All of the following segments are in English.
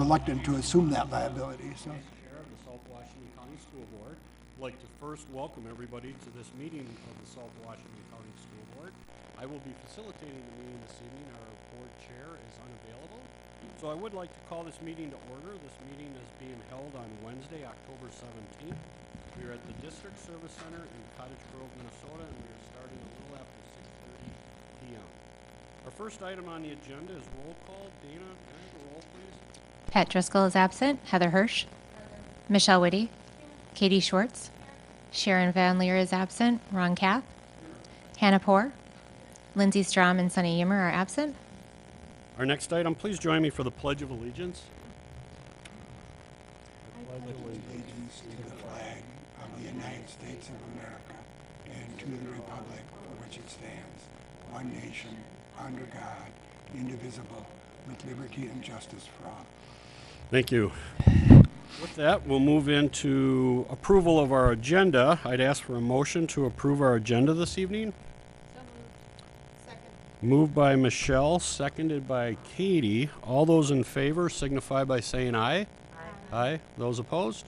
reluctant to assume that liability. So. Chair of the South Washington County School Board. I'd like to first welcome everybody to this meeting of the South Washington County School Board. I will be facilitating the meeting this evening. Our board chair is unavailable. So I would like to call this meeting to order. This meeting is being held on Wednesday, October 17th. We are at the District Service Center in Cottage Grove, Minnesota, and we are starting a little after 6:30 p.m. Our first item on the agenda is roll call. Dana, can I have a roll, please? Pat Driscoll is absent. Heather Hirsch. Michelle Whitty. Katie Schwartz. Sharon Van Leer is absent. Ron Kath. Hannah Poore. Lindsay Strom and Sunny Yimmer are absent. Our next item, please join me for the Pledge of Allegiance. I pledge allegiance to the flag of the United States of America and to the republic for which it stands, one nation, under God, indivisible, with liberty and justice for all. Thank you. With that, we'll move into approval of our agenda. I'd ask for a motion to approve our agenda this evening. So moved. Second. Moved by Michelle, seconded by Katie. All those in favor signify by saying aye. Aye. Aye. Those opposed?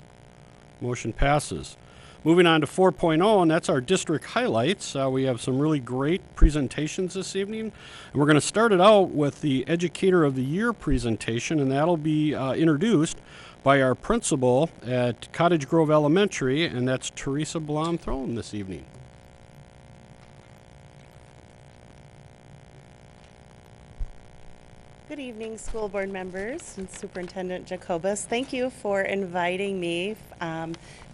Motion passes. Moving on to 4.0, and that's our district highlights. We have some really great presentations this evening. And we're going to start it out with the Educator of the Year presentation, and that'll be introduced by our principal at Cottage Grove Elementary, and that's Theresa Blume-Thole this evening. Good evening, school board members and Superintendent Jacobus. Thank you for inviting me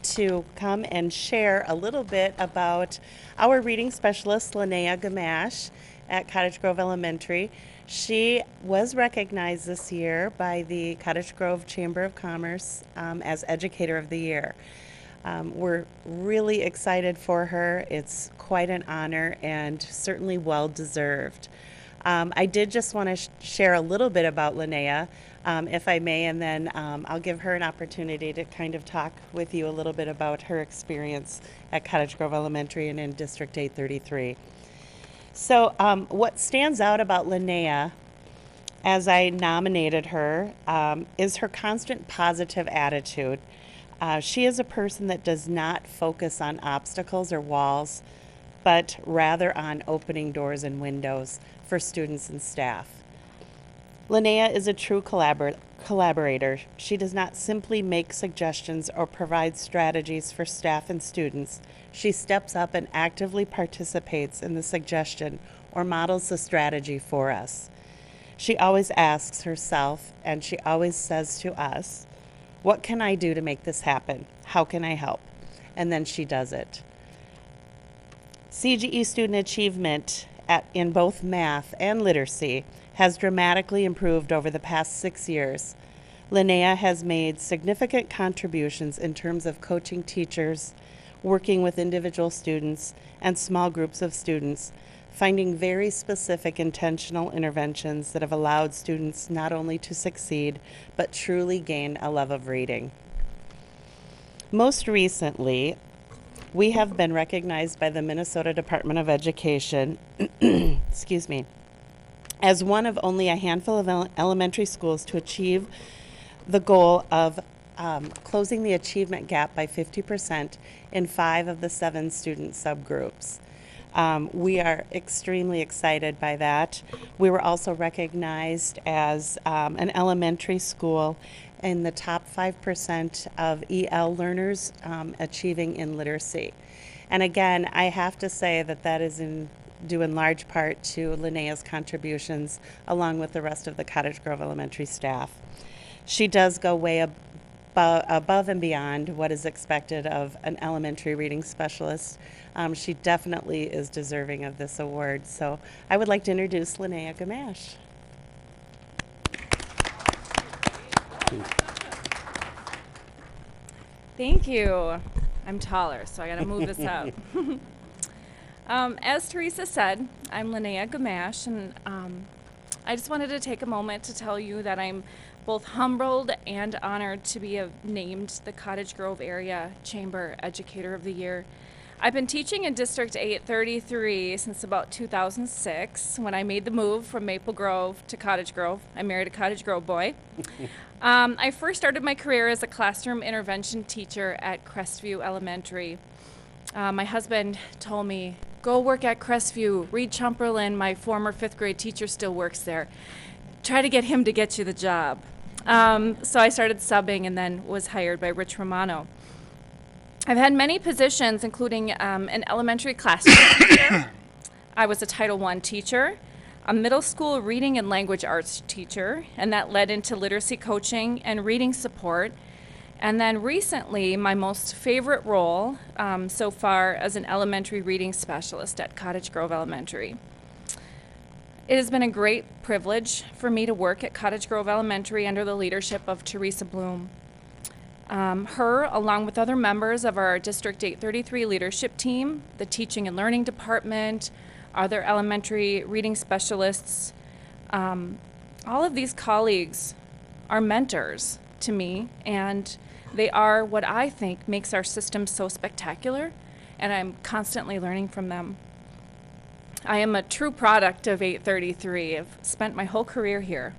to come and share a little bit about our reading specialist, Linnea Gamache, at Cottage Grove Elementary. She was recognized this year by the Cottage Grove Chamber of Commerce as Educator of the Year. We're really excited for her. It's quite an honor and certainly well deserved. I did just want to share a little bit about Linnea, if I may, and then I'll give her an opportunity to kind of talk with you a little bit about her experience at Cottage Grove Elementary and in District 833. So what stands out about Linnea, as I nominated her, is her constant positive attitude. She is a person that does not focus on obstacles or walls, but rather on opening doors and windows for students and staff. Linnea is a true collaborator. She does not simply make suggestions or provide strategies for staff and students. She steps up and actively participates in the suggestion or models the strategy for us. She always asks herself, and she always says to us, "What can I do to make this happen? How can I help?" And then she does it. CGE student achievement in both math and literacy has dramatically improved over the past 6 years. Linnea has made significant contributions in terms of coaching teachers, working with individual students and small groups of students, finding very specific intentional interventions that have allowed students not only to succeed, but truly gain a love of reading. Most recently, we have been recognized by the Minnesota Department of Education, excuse me, as one of only a handful of elementary schools to achieve the goal of closing the achievement gap by 50% in 5 of the 7 student subgroups. We are extremely excited by that. We were also recognized as an elementary school in the top 5% of EL learners achieving in literacy. And again, I have to say that that is due in large part to Linnea's contributions along with the rest of the Cottage Grove Elementary staff. She does go way above and beyond what is expected of an elementary reading specialist. She definitely is deserving of this award. So I would like to introduce Linnea Gamache. Thank you. I'm taller, so I gotta move this up. As Theresa said, I'm Linnea Gamache, and I just wanted to take a moment to tell you that I'm both humbled and honored to be named the Cottage Grove Area Chamber Educator of the Year. I've been teaching in District 833 since about 2006 when I made the move from Maple Grove to Cottage Grove. I married a Cottage Grove boy. I first started my career as a classroom intervention teacher at Crestview Elementary. My husband told me, go work at Crestview. Reed Chumperlin, my former 5th grade teacher, still works there. Try to get him to get you the job. So I started subbing and then was hired by Rich Romano. I've had many positions, including an elementary classroom teacher. I was a Title I teacher, a middle school reading and language arts teacher, and that led into literacy coaching and reading support. And then recently, my most favorite role so far as an elementary reading specialist at Cottage Grove Elementary. It has been a great privilege for me to work at Cottage Grove Elementary under the leadership of Theresa Blume. Her, along with other members of our District 833 leadership team, the teaching and learning department, other elementary reading specialists, all of these colleagues are mentors to me, and they are what I think makes our system so spectacular, and I'm constantly learning from them. I am a true product of 833. I've spent my whole career here.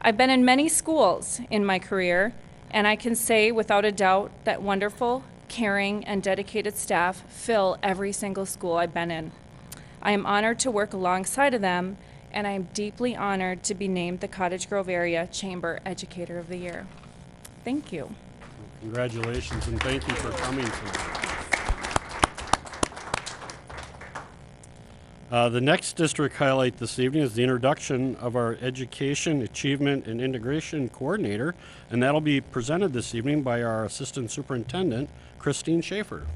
I've been in many schools in my career, and I can say without a doubt that wonderful, caring, and dedicated staff fill every single school I've been in. I am honored to work alongside of them, and I am deeply honored to be named the Cottage Grove Area Chamber Educator of the Year. Thank you. Congratulations, and thank you for coming tonight. The next district highlight this evening is the introduction of our Education, Achievement, and Integration Coordinator, and that'll be presented this evening by our Assistant Superintendent, Kristine Schaefer.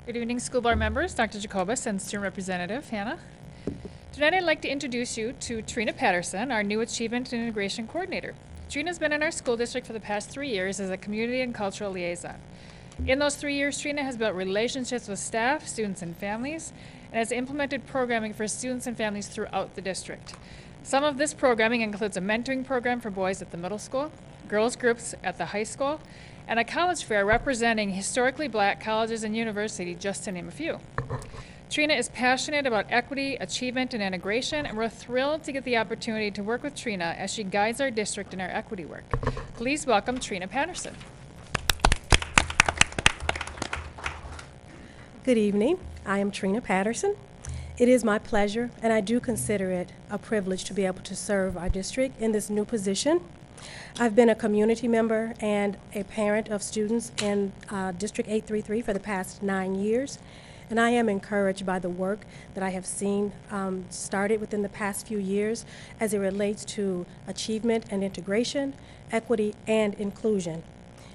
Good evening, school board members, Dr. Jacobus, and Student Representative Hannah. Tonight I'd like to introduce you to Trina Patterson, our new Achievement and Integration Coordinator. Trina's been in our school district for the past 3 years as a community and cultural liaison. In those 3 years, Trina has built relationships with staff, students, and families, and has implemented programming for students and families throughout the district. Some of this programming includes a mentoring program for boys at the middle school, girls groups at the high school, and a college fair representing historically black colleges and universities, just to name a few. Trina is passionate about equity, achievement, and integration, and we're thrilled to get the opportunity to work with Trina as she guides our district in our equity work. Please welcome Trina Patterson. Good evening. I am Trina Patterson. It is my pleasure, and I do consider it a privilege to be able to serve our district in this new position. I've been a community member and a parent of students in District 833 for the past 9 years, and I am encouraged by the work that I have seen started within the past few years as it relates to achievement and integration, equity, and inclusion.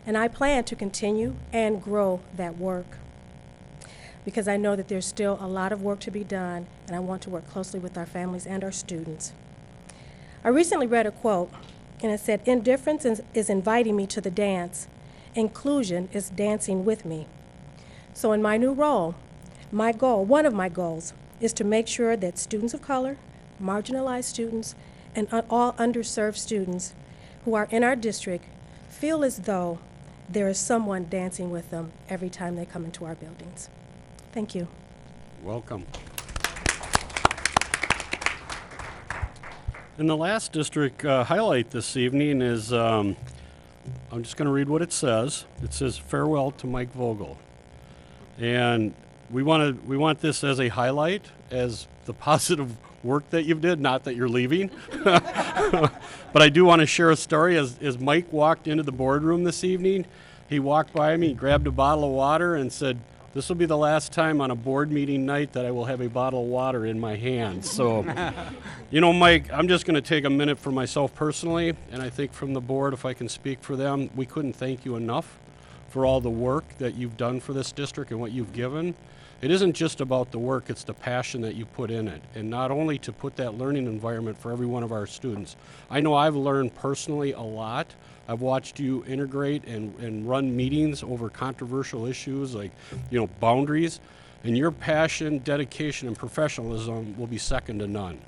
And I plan to continue and grow that work, because I know that there's still a lot of work to be done, and I want to work closely with our families and our students. I recently read a quote, and it said, "Indifference is inviting me to the dance. Inclusion is dancing with me." So in my new role, one of my goals, is to make sure that students of color, marginalized students, and all underserved students who are in our district feel as though there is someone dancing with them every time they come into our buildings. Thank you. Welcome. And the last district highlight this evening is, I'm just going to read what it says. It says, "Farewell to Mike Vogel." And we want this as a highlight, as the positive work that you've did, not that you're leaving. But I do want to share a story. As Mike walked into the boardroom this evening, he walked by me, grabbed a bottle of water, and said, "This will be the last time on a board meeting night that I will have a bottle of water in my hand." So, you know, Mike, I'm just going to take a minute for myself personally, and I think from the board, if I can speak for them, we couldn't thank you enough for all the work that you've done for this district and what you've given. It isn't just about the work, it's the passion that you put in it, and not only to put that learning environment for every one of our students. I know I've learned personally a lot. I've watched you integrate and run meetings over controversial issues like, you know, boundaries, and your passion, dedication, and professionalism will be second to none.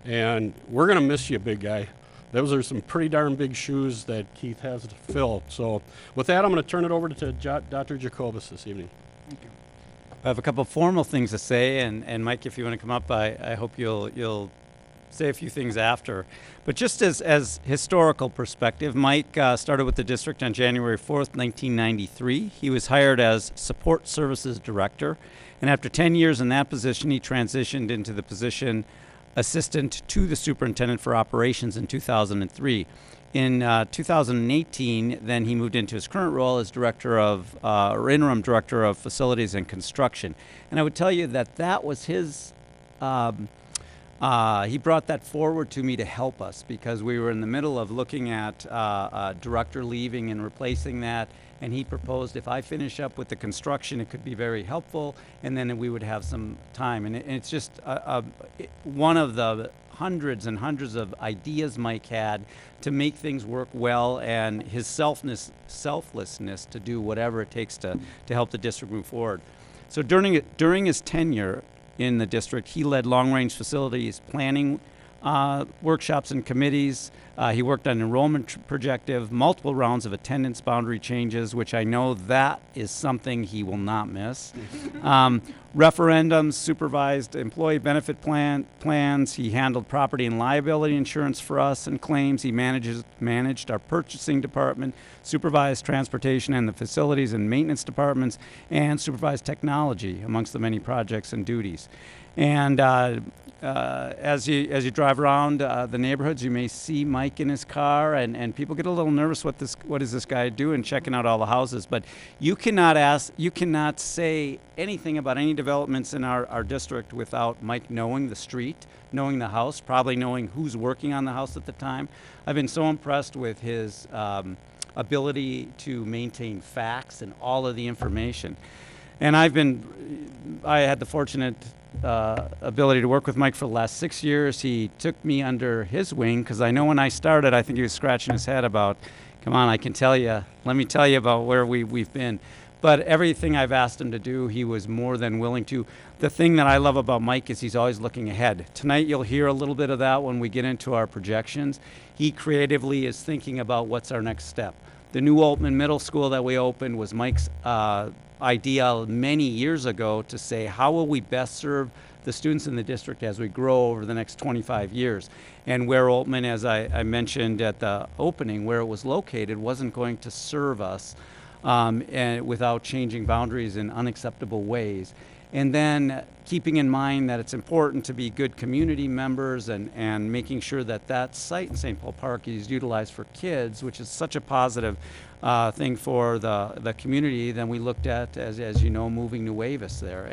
And we're going to miss you, big guy. Those are some pretty darn big shoes that Keith has to fill. So with that, I'm going to turn it over to Dr. Jacobus this evening. Thank you. I have a couple formal things to say, and Mike, if you want to come up, I hope you'll say a few things after. But just as historical perspective, Mike started with the district on January 4th, 1993. He was hired as Support Services Director, and after 10 years in that position, he transitioned into the position Assistant to the Superintendent for Operations in 2003. In 2018, then he moved into his current role as Director of, or Interim Director of Facilities and Construction. And I would tell you that that was his, he brought that forward to me to help us because we were in the middle of looking at a director leaving and replacing that. And he proposed if I finish up with the construction, it could be very helpful, and then we would have some time. And it's just one of the hundreds and hundreds of ideas Mike had to make things work well, and his selflessness to do whatever it takes to help the district move forward. So during his tenure in the district, he led long-range facilities planning workshops and committees. He worked on enrollment projective, multiple rounds of attendance boundary changes, which I know that is something he will not miss. Referendums, supervised employee benefit plans. He handled property and liability insurance for us and claims. He managed our purchasing department, supervised transportation and the facilities and maintenance departments, and supervised technology amongst the many projects and duties. And as you drive around the neighborhoods, you may see Mike in his car, and people get a little nervous. What is this guy doing, checking out all the houses? But you cannot say anything about any developments in our district without Mike knowing the street, knowing the house, probably knowing who's working on the house at the time. I've been so impressed with his ability to maintain facts and all of the information. And I had the fortunate ability to work with Mike for the last 6 years. He took me under his wing because I know when I started, I think he was scratching his head about, come on, let me tell you about where we've been. But everything I've asked him to do, he was more than willing to. The thing that I love about Mike is he's always looking ahead. Tonight you'll hear a little bit of that when we get into our projections. He creatively is thinking about what's our next step. The new Altman Middle School that we opened was Mike's idea many years ago to say, how will we best serve the students in the district as we grow over the next 25 years? And where Altman, as I mentioned at the opening, where it was located, wasn't going to serve us and without changing boundaries in unacceptable ways. And then keeping in mind that it's important to be good community members and making sure that that site in St. Paul Park is utilized for kids, which is such a positive thing for the community. Then we looked at, as you know, moving New Wavis there.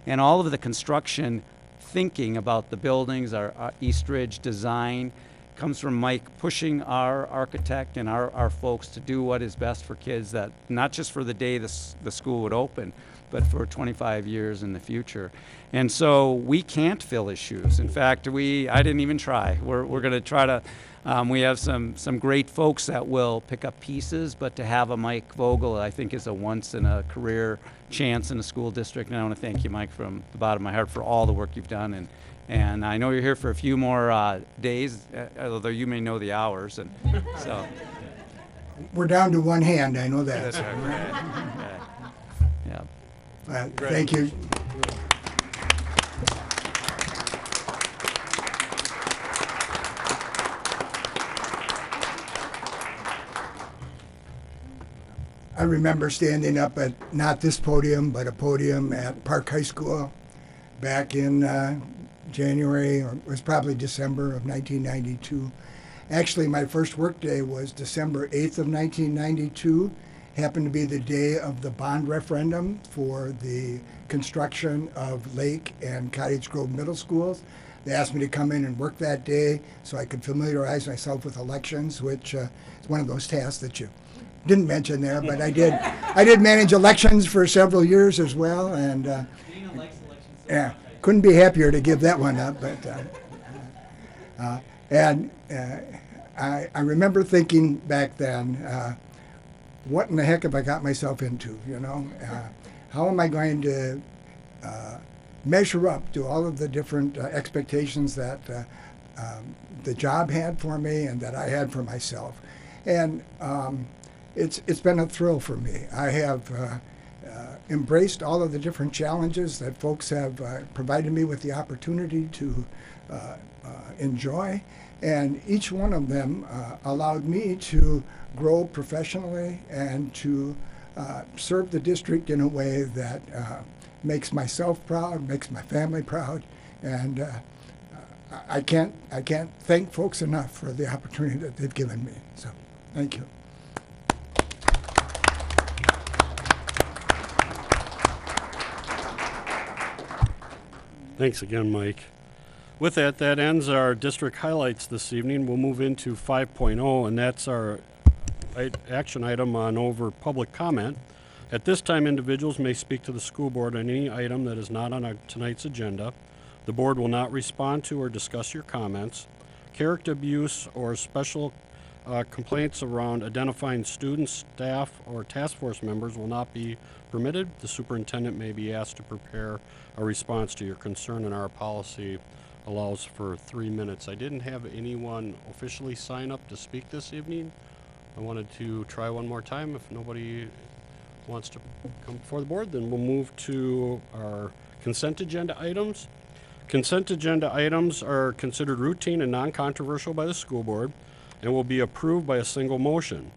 And all of the construction thinking about the buildings, our East Ridge design, comes from Mike pushing our architect and our folks to do what is best for kids, that not just for the day the school would open, but for 25 years in the future. And so we can't fill his shoes. In fact, I didn't even try. We're going to try to, we have some great folks that will pick up pieces, but to have a Mike Vogel, I think, is a once in a career chance in a school district. And I want to thank you, Mike, from the bottom of my heart for all the work you've done. And I know you're here for a few more days, although you may know the hours. And so We're down to one hand, I know that. that's right. Yeah. Thank you. I remember standing up at not this podium, but a podium at Park High School back in January, or it was probably December of 1992. Actually, my first work day was December 8th of 1992. Happened to be the day of the bond referendum for the construction of Lake and Cottage Grove Middle Schools. They asked me to come in and work that day so I could familiarize myself with elections, which is one of those tasks that you didn't mention there, but I did. I did manage elections for several years as well, and yeah, couldn't be happier to give that one up. But I remember thinking back then, what in the heck have I got myself into? You know, how am I going to measure up to all of the different expectations that the job had for me and that I had for myself? And it's been a thrill for me. I have embraced all of the different challenges that folks have provided me with the opportunity to enjoy. And each one of them allowed me to grow professionally and to serve the district in a way that makes myself proud, makes my family proud, and I can't thank folks enough for the opportunity that they've given me. So, thank you. Thanks again, Mike. With that, that ends our district highlights this evening. We'll move into 5.0, and that's our action item on over public comment. At this time, individuals may speak to the school board on any item that is not on tonight's agenda. The board will not respond to or discuss your comments. Character abuse or special complaints around identifying students, staff, or task force members will not be permitted. The superintendent may be asked to prepare a response to your concern, and our policy allows for 3 minutes. I didn't have anyone officially sign up to speak this evening. I wanted to try one more time. If nobody wants to come before the board, then we'll move to our consent agenda items. Consent agenda items are considered routine and non-controversial by the school board and will be approved by a single motion.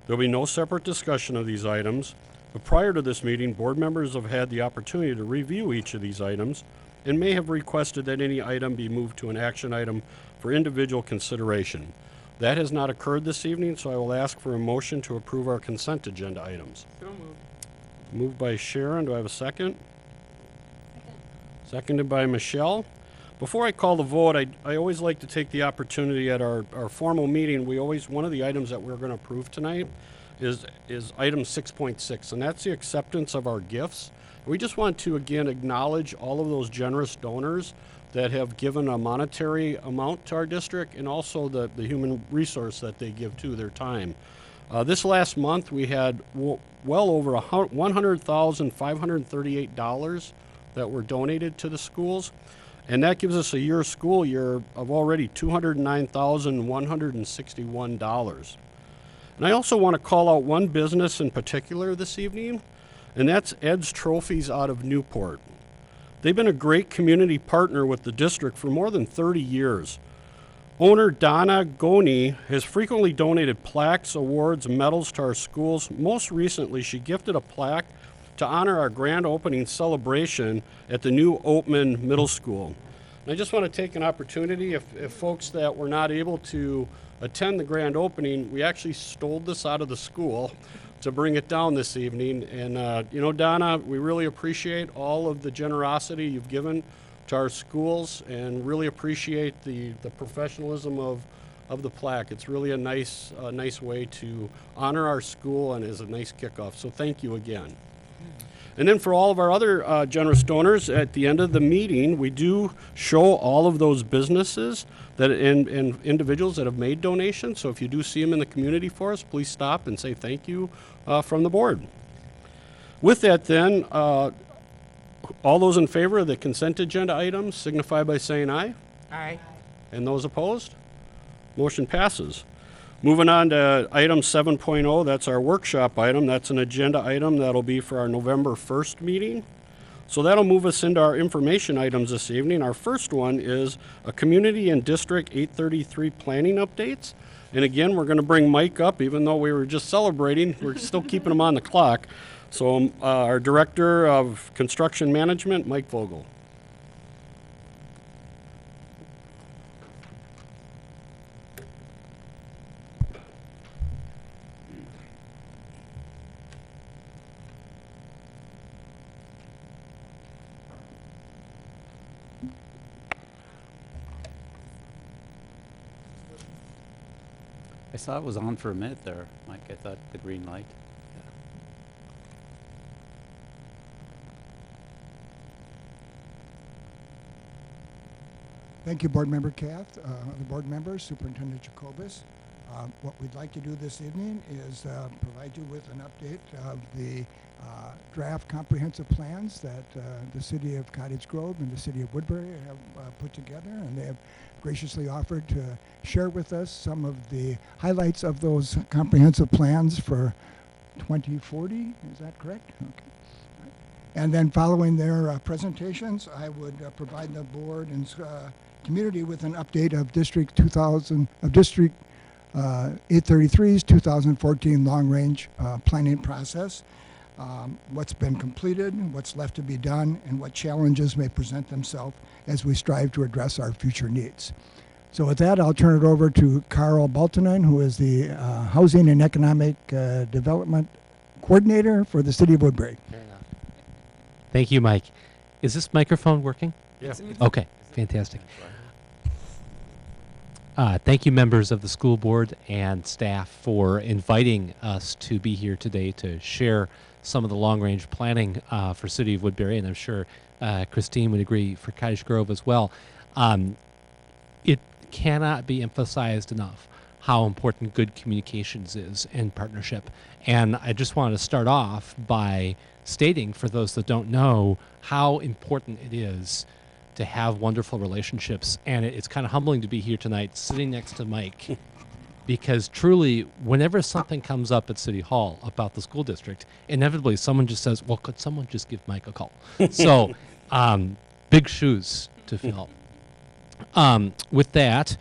There will be no separate discussion of these items, but prior to this meeting, board members have had the opportunity to review each of these items and may have requested that any item be moved to an action item for individual consideration. That has not occurred this evening, so I will ask for a motion to approve our consent agenda items. So moved. Moved by Sharon. Do I have a second? Seconded by Michelle. Before I call the vote, I always like to take the opportunity at our formal meeting. One of the items that we're going to approve tonight is item 6.6, and that's the acceptance of our gifts. We just want to, again, acknowledge all of those generous donors that have given a monetary amount to our district, and also the human resource that they give to their time. This last month, we had well over $100,538 that were donated to the schools, and that gives us a school year of already $209,161. And I also want to call out one business in particular this evening, and that's Ed's Trophies out of Newport. They've been a great community partner with the district for more than 30 years. Owner Donna Goni has frequently donated plaques, awards, and medals to our schools. Most recently, she gifted a plaque to honor our grand opening celebration at the new Oatman Middle School. And I just want to take an opportunity, if folks that were not able to attend the grand opening, we actually stole this out of the school to bring it down this evening. And Donna, we really appreciate all of the generosity you've given to our schools, and really appreciate the professionalism of the plaque. It's really a nice way to honor our school, and is a nice kickoff. So thank you again. And then for all of our other generous donors, at the end of the meeting, we do show all of those businesses that and individuals that have made donations. So if you do see them in the community for us, please stop and say thank you from the board. With that then, all those in favor of the consent agenda items signify by saying aye. Aye. And those opposed? Motion passes. Moving on to item 7.0, that's our workshop item. That's an agenda item that'll be for our November 1st meeting. So that'll move us into our information items this evening. Our first one is a Community and District 833 planning updates. And again, we're going to bring Mike up, even though we were just celebrating. We're still keeping him on the clock. So our Director of Construction Management, Mike Vogel. I saw it was on for a minute there, Mike. I thought the green light. Thank you, Board Member Kath, the board members, Superintendent Jacobus. What we'd like to do this evening is provide you with an update of the draft comprehensive plans that the City of Cottage Grove and the City of Woodbury have put together, and they have graciously offered to share with us some of the highlights of those comprehensive plans for 2040. Is that correct? Okay. And then following their presentations, I would provide the board and community with an update of District 833's 2014 long-range planning process, what's been completed, what's left to be done, and what challenges may present themselves as we strive to address our future needs. So with that, I'll turn it over to Carl Baltonen, who is the Housing and Economic Development Coordinator for the City of Woodbury. Fair enough. Thank you, Mike. Is this microphone working? Yeah. Okay, fantastic. Thank you, members of the school board and staff, for inviting us to be here today to share some of the long-range planning for City of Woodbury, and I'm sure Kristine would agree for Cottage Grove as well. It cannot be emphasized enough how important good communications is in partnership. And I just want to start off by stating, for those that don't know, how important it is to have wonderful relationships. And it's kind of humbling to be here tonight sitting next to Mike, because truly, whenever something comes up at City Hall about the school district, inevitably someone just says, well, could someone just give Mike a call? So big shoes to fill. With that,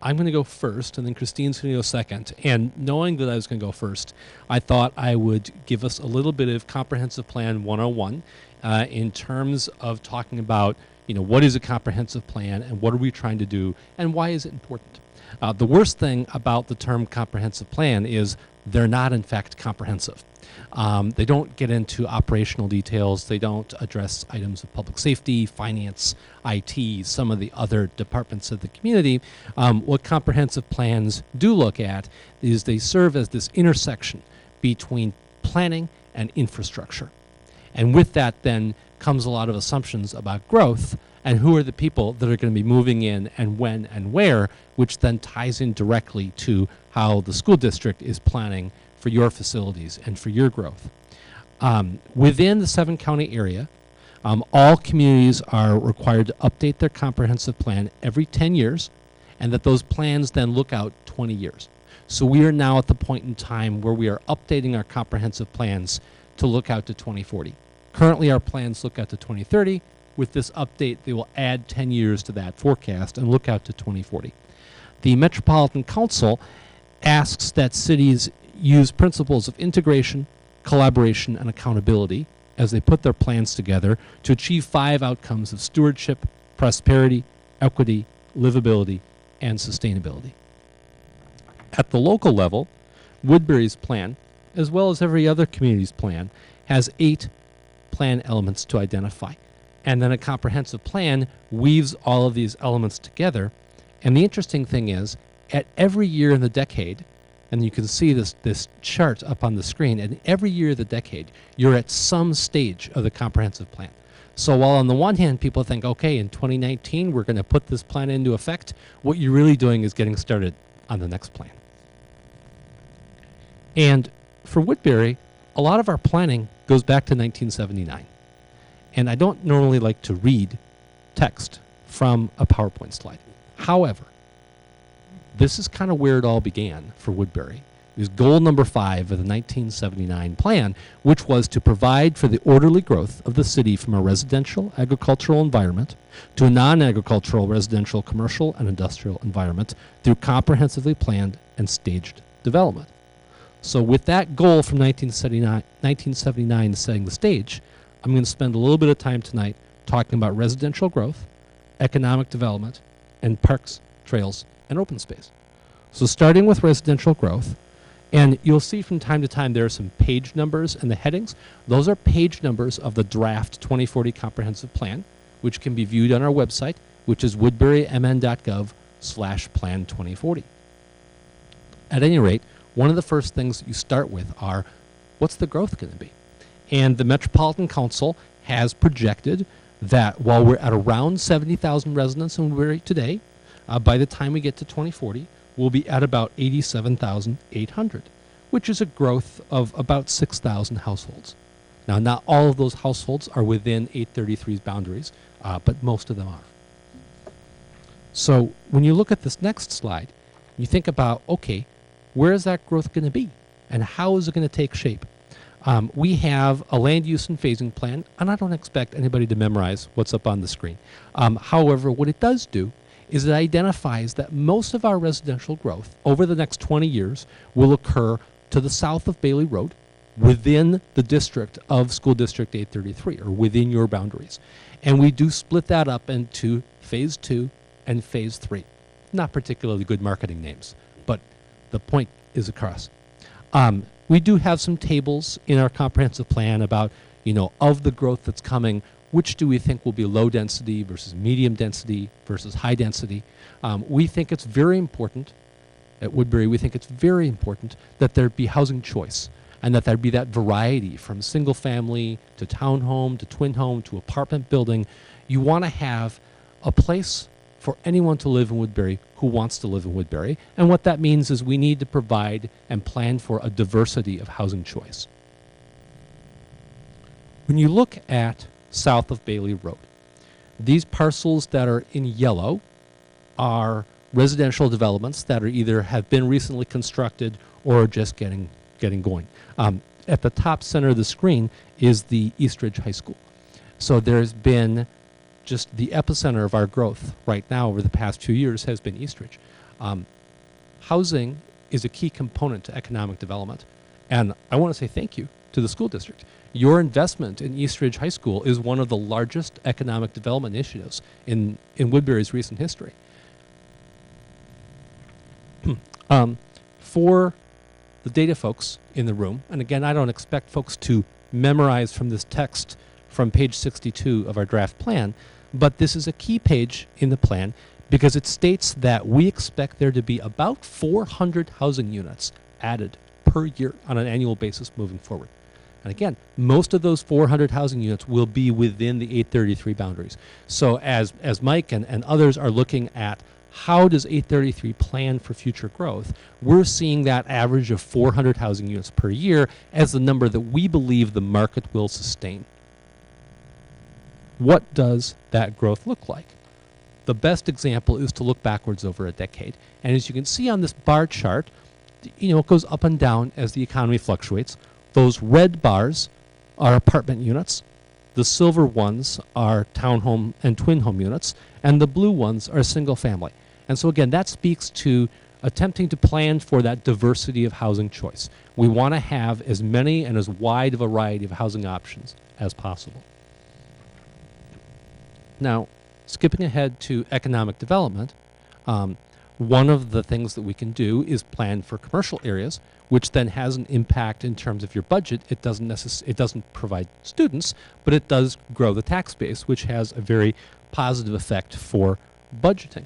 I'm going to go first, and then Kristine's going to go second. And knowing that I was going to go first, I thought I would give us a little bit of Comprehensive Plan 101 in terms of talking about, what is a comprehensive plan and what are we trying to do and why is it important. The worst thing about the term comprehensive plan is they're not, in fact, comprehensive. They don't get into operational details. They don't address items of public safety, finance, IT, some of the other departments of the community. What comprehensive plans do look at is they serve as this intersection between planning and infrastructure. And with that then comes a lot of assumptions about growth and who are the people that are going to be moving in and when and where, which then ties in directly to how the school district is planning for your facilities and for your growth. Within the 7-county area, all communities are required to update their comprehensive plan every 10 years, and that those plans then look out 20 years. So we are now at the point in time where we are updating our comprehensive plans to look out to 2040. Currently, our plans look out to 2030. With this update, they will add 10 years to that forecast and look out to 2040. The Metropolitan Council asks that cities use principles of integration, collaboration, and accountability as they put their plans together to achieve 5 outcomes of stewardship, prosperity, equity, livability, and sustainability. At the local level, Woodbury's plan, as well as every other community's plan, has 8 plan elements to identify. And then a comprehensive plan weaves all of these elements together. And the interesting thing is, at every year in the decade, and you can see this chart up on the screen, and every year of the decade, you're at some stage of the comprehensive plan. So while on the one hand, people think, okay, in 2019, we're going to put this plan into effect, what you're really doing is getting started on the next plan. And for Woodbury, a lot of our planning goes back to 1979. And I don't normally like to read text from a PowerPoint slide. However, this is kind of where it all began for Woodbury. It was goal number 5 of the 1979 plan, which was to provide for the orderly growth of the city from a residential agricultural environment to a non-agricultural residential commercial and industrial environment through comprehensively planned and staged development. So with that goal from 1979 setting the stage, I'm going to spend a little bit of time tonight talking about residential growth, economic development, and parks, trails, and open space. So starting with residential growth, and you'll see from time to time there are some page numbers in the headings. Those are page numbers of the draft 2040 comprehensive plan, which can be viewed on our website, which is woodburymn.gov/plan 2040. At any rate, one of the first things you start with are, what's the growth going to be? And the Metropolitan Council has projected that while we're at around 70,000 residents in Woodbury today, by the time we get to 2040, we'll be at about 87,800, which is a growth of about 6,000 households. Now, not all of those households are within 833's boundaries, but most of them are. So when you look at this next slide, you think about, okay, where is that growth going to be? And how is it going to take shape? We have a land use and phasing plan, and I don't expect anybody to memorize what's up on the screen. However, what it does do is it identifies that most of our residential growth over the next 20 years will occur to the south of Bailey Road within the district of School District 833, or within your boundaries. And we do split that up into Phase 2 and Phase 3. Not particularly good marketing names, but the point is across. We do have some tables in our comprehensive plan about, of the growth that's coming, which do we think will be low density versus medium density versus high density. We think it's very important at Woodbury, we think it's very important that there be housing choice and that there be that variety from single family to townhome to twin home to apartment building. You want to have a place for anyone to live in Woodbury who wants to live in Woodbury. And what that means is we need to provide and plan for a diversity of housing choice. When you look at south of Bailey Road, these parcels that are in yellow are residential developments that are either have been recently constructed or are just getting going. At the top center of the screen is the Eastridge High School. So there's been just the epicenter of our growth right now over the past 2 years has been Eastridge. Housing is a key component to economic development. And I want to say thank you to the school district. Your investment in Eastridge High School is one of the largest economic development initiatives in Woodbury's recent history. For the data folks in the room, and again, I don't expect folks to memorize from this text from page 62 of our draft plan, but this is a key page in the plan because it states that we expect there to be about 400 housing units added per year on an annual basis moving forward. And again, most of those 400 housing units will be within the 833 boundaries. So as Mike and others are looking at how does 833 plan for future growth, we're seeing that average of 400 housing units per year as the number that we believe the market will sustain. What does that growth look like? The best example is to look backwards over a decade. And as you can see on this bar chart, it goes up and down as the economy fluctuates. Those red bars are apartment units. The silver ones are townhome and twin home units. And the blue ones are single family. And so again, that speaks to attempting to plan for that diversity of housing choice. We want to have as many and as wide a variety of housing options as possible. Now, skipping ahead to economic development, one of the things that we can do is plan for commercial areas, which then has an impact in terms of your budget. It doesn't provide students, but it does grow the tax base, which has a very positive effect for budgeting.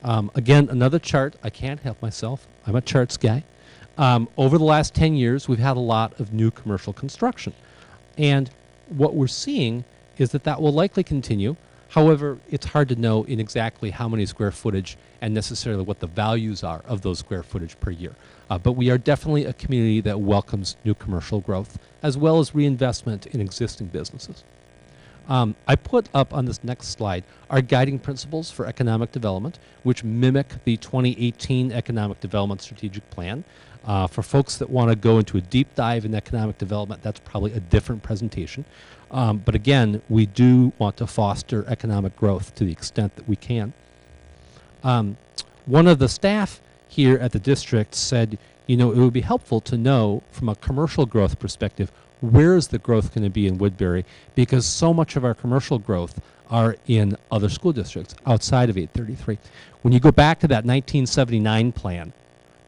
Again, another chart. I can't help myself. I'm a charts guy. Over the last 10 years, we've had a lot of new commercial construction. And what we're seeing is that will likely continue. However, it's hard to know in exactly how many square footage and necessarily what the values are of those square footage per year. But we are definitely a community that welcomes new commercial growth as well as reinvestment in existing businesses. I put up on this next slide our guiding principles for economic development, which mimic the 2018 Economic Development Strategic Plan. For folks that want to go into a deep dive in economic development, that's probably a different presentation. But again, we do want to foster economic growth to the extent that we can. One of the staff here at the district said, it would be helpful to know from a commercial growth perspective, where is the growth going to be in Woodbury? Because so much of our commercial growth are in other school districts outside of 833. When you go back to that 1979 plan,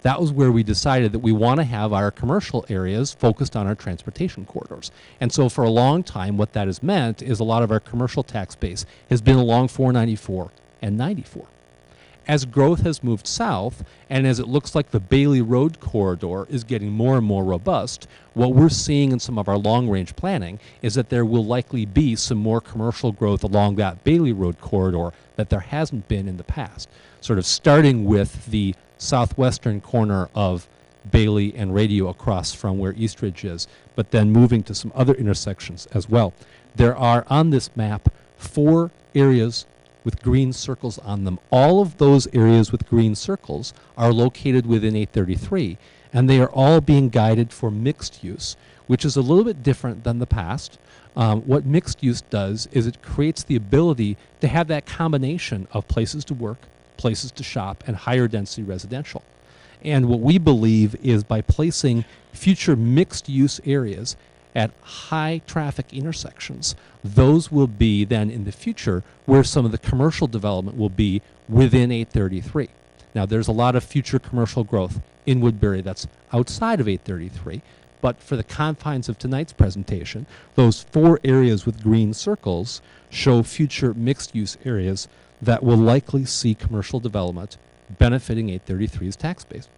that was where we decided that we want to have our commercial areas focused on our transportation corridors. And so for a long time, what that has meant is a lot of our commercial tax base has been along 494 and 94. As growth has moved south, and as it looks like the Bailey Road corridor is getting more and more robust, what we're seeing in some of our long-range planning is that there will likely be some more commercial growth along that Bailey Road corridor that there hasn't been in the past. Sort of starting with the southwestern corner of Bailey and Radio across from where Eastridge is, but then moving to some other intersections as well. There are on this map 4 areas with green circles on them. All of those areas with green circles are located within 833, and they are all being guided for mixed use, which is a little bit different than the past. What mixed use does is it creates the ability to have that combination of places to work, places to shop, and higher density residential. And what we believe is by placing future mixed use areas at high traffic intersections, those will be then in the future where some of the commercial development will be within 833. Now there's a lot of future commercial growth in Woodbury that's outside of 833, but for the confines of tonight's presentation, those 4 areas with green circles show future mixed use areas that will likely see commercial development benefiting 833's tax base.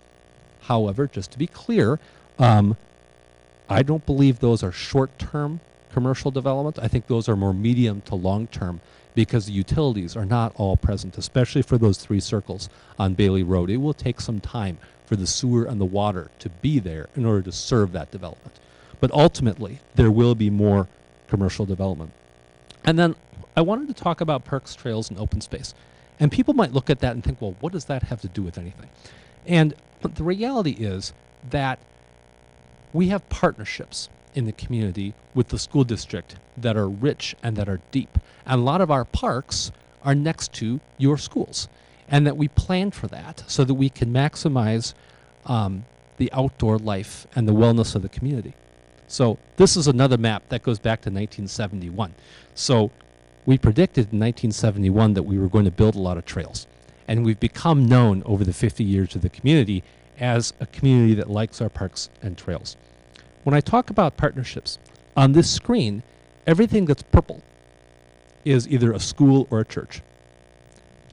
However, just to be clear, I don't believe those are short-term commercial development. I think those are more medium to long-term because the utilities are not all present, especially for those 3 circles on Bailey Road. It will take some time for the sewer and the water to be there in order to serve that development. But ultimately, there will be more commercial development. And then I wanted to talk about parks, trails, and open space. And people might look at that and think, well, what does that have to do with anything? And the reality is that we have partnerships in the community with the school district that are rich and that are deep. And a lot of our parks are next to your schools. And that we plan for that so that we can maximize the outdoor life and the wellness of the community. So this is another map that goes back to 1971. So we predicted in 1971 that we were going to build a lot of trails. And we've become known over the 50 years of the community as a community that likes our parks and trails. When I talk about partnerships, on this screen, everything that's purple is either a school or a church.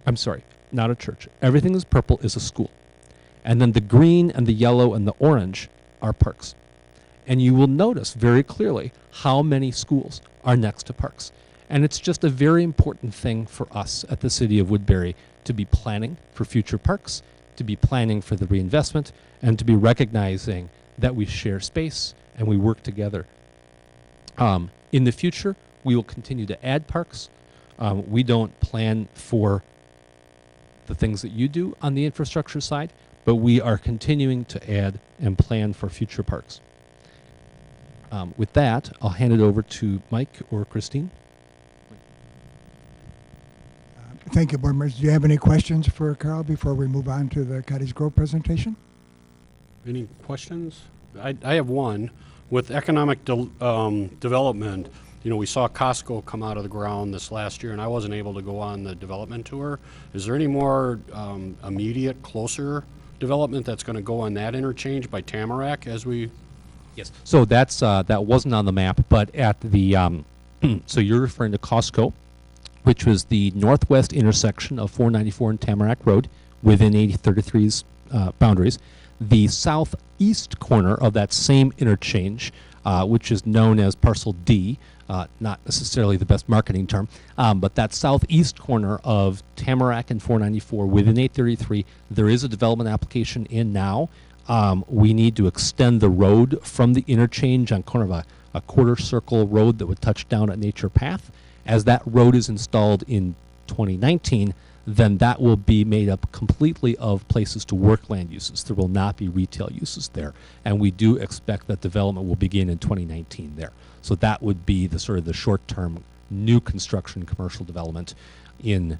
I'm sorry, not a church. Everything that's purple is a school. And then the green and the yellow and the orange are parks. And you will notice very clearly how many schools are next to parks. And it's just a very important thing for us at the City of Woodbury to be planning for future parks, to be planning for the reinvestment, and to be recognizing that we share space and we work together. In the future, we will continue to add parks. We don't plan for the things that you do on the infrastructure side, but we are continuing to add and plan for future parks. With that, I'll hand it over to Mike or Kristine. Thank you, board members. Do you have any questions for Carl before we move on to the Cottage Grove presentation? Any questions? I have one. With economic development, you know, we saw Costco come out of the ground this last year, and I wasn't able to go on the development tour. Is there any more immediate, closer development that's going to go on that interchange by Tamarack as we? Yes. So that's that wasn't on the map, but at the so you're referring to Costco, which was the northwest intersection of 494 and Tamarack Road within 8033's boundaries. The southeast corner of that same interchange, which is known as Parcel D, not necessarily the best marketing term, but that southeast corner of Tamarack and 494 within 833, there is a development application in now. We need to extend the road from the interchange on kind of a quarter circle road that would touch down at Nature Path. As that road is installed in 2019, then that will be made up completely of places to work land uses. There will not be retail uses there. And we do expect that development will begin in 2019 there. So that would be the sort of the short-term new construction commercial development in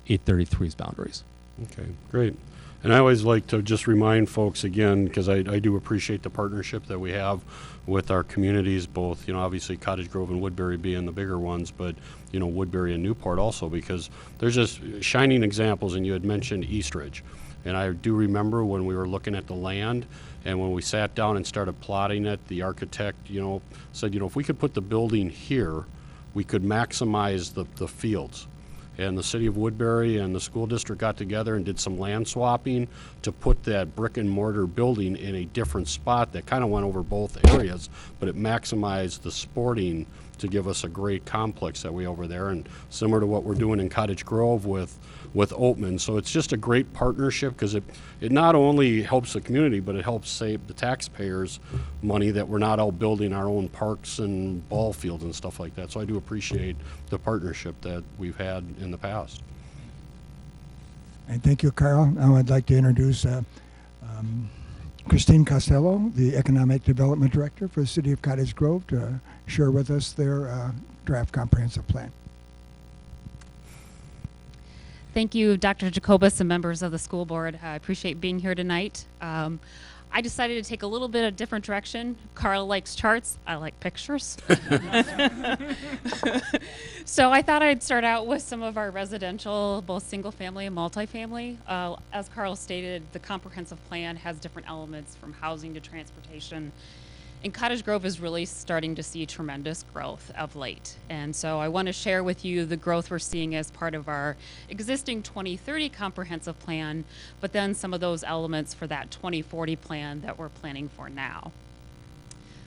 833's boundaries. Okay, great. And I always like to just remind folks again, because I do appreciate the partnership that we have with our communities, both, you know, obviously Cottage Grove and Woodbury being the bigger ones, but, you know, Woodbury and Newport also, because there's just shining examples, and you had mentioned Eastridge. And I do remember when we were looking at the land, and when we sat down and started plotting it, the architect, you know, said, you know, if we could put the building here, we could maximize the fields. And the city of Woodbury and the school district got together and did some land swapping to put that brick and mortar building in a different spot that kind of went over both areas, but it maximized the sporting to give us a great complex that we over there, and similar to what we're doing in Cottage Grove with Oatman. So it's just a great partnership, because it not only helps the community, but it helps save the taxpayers money, that we're not all building our own parks and ball fields and stuff like that. So I do appreciate the partnership that we've had in the past. And thank you, Carl. Now I'd like to introduce Kristine Costello, the Economic Development Director for the City of Cottage Grove, to share with us their draft comprehensive plan. Thank you, Dr. Jacobus and members of the school board. I appreciate being here tonight. I decided to take a little bit of different direction. Carl likes charts. I like pictures. So I thought I'd start out with some of our residential, both single family and multifamily. As Carl stated, the comprehensive plan has different elements from housing to transportation. And Cottage Grove is really starting to see tremendous growth of late. And so I want to share with you the growth we're seeing as part of our existing 2030 comprehensive plan, but then some of those elements for that 2040 plan that we're planning for now.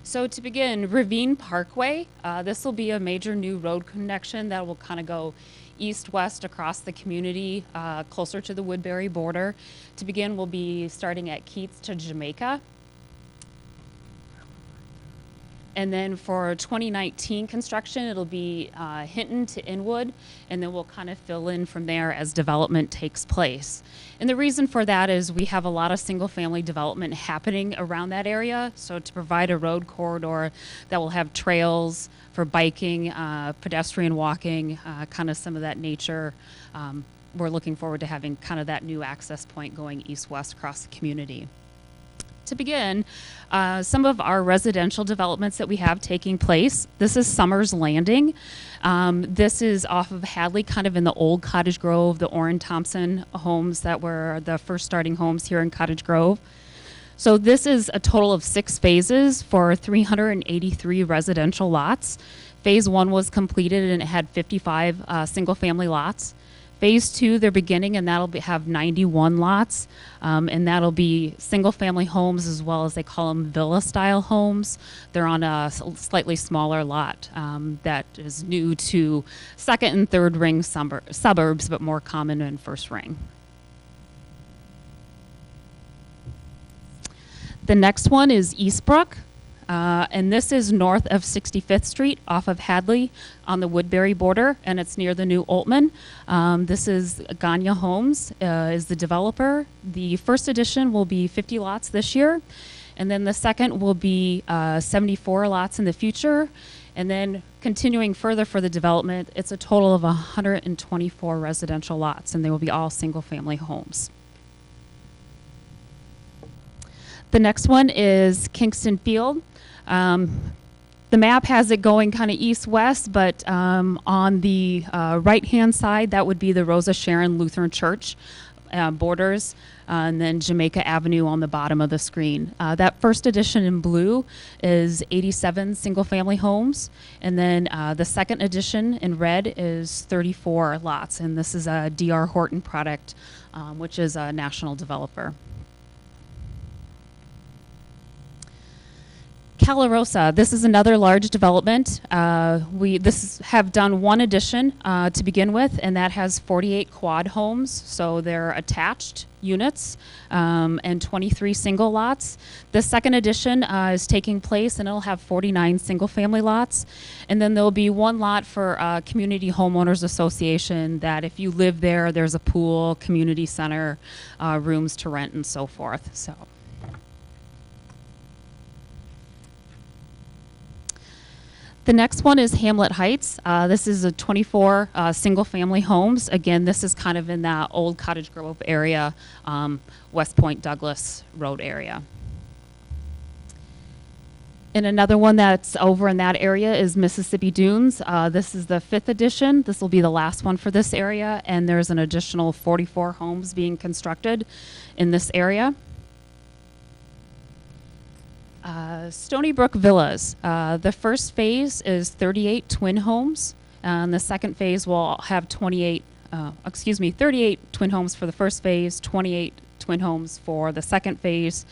So to begin, Ravine Parkway, this will be a major new road connection that will kind of go east-west across the community, closer to the Woodbury border. To begin, we'll be starting at Keats to Jamaica. And then for 2019 construction, it'll be Hinton to Inwood, and then we'll kind of fill in from there as development takes place. And the reason for that is we have a lot of single-family development happening around that area, so to provide a road corridor that will have trails for biking, pedestrian walking, kind of some of that nature. We're looking forward to having kind of that new access point going east-west across the community. To begin, some of our residential developments that we have taking place. This is Summers Landing. This is off of Hadley, kind of in the old Cottage Grove, the Orrin Thompson homes that were the first starting homes here in Cottage Grove. So this is a total of 6 phases for 383 residential lots. Phase 1 was completed and it had 55 single-family lots. Phase 2, they're beginning, and that'll have 91 lots, and that'll be single-family homes as well as they call them villa-style homes. They're on a slightly smaller lot that is new to second and third ring suburbs, but more common in first ring. The next one is Eastbrook. And this is north of 65th Street off of Hadley on the Woodbury border, and it's near the new Oltman. This is Ganya Homes is the developer. The first edition will be 50 lots this year, and then the second will be 74 lots in the future. And then continuing further for the development, it's a total of 124 residential lots, and they will be all single-family homes. The next one is Kingston Field. The map has it going kind of east-west, but on the right-hand side, that would be the Rosa Sharon Lutheran Church borders, and then Jamaica Avenue on the bottom of the screen. That first edition in blue is 87 single-family homes, and then the second edition in red is 34 lots, and this is a D.R. Horton product, which is a national developer. Calarosa, this is another large development. We have done one addition to begin with, and that has 48 quad homes, so they're attached units, and 23 single lots. The second edition is taking place, and it'll have 49 single-family lots, and then there'll be one lot for Community Homeowners Association that if you live there, there's a pool, community center, rooms to rent, and so forth. So. The next one is Hamlet Heights. This is a 24 single-family homes. Again, this is kind of in that old Cottage Grove area, West Point Douglas Road area. And another one that's over in that area is Mississippi Dunes. This is the 5th edition. This will be the last one for this area, and there's an additional 44 homes being constructed in this area. Stony Brook Villas. The first phase is 38 twin homes, and the second phase will have 38 twin homes for the first phase, 28 twin homes for the second phase.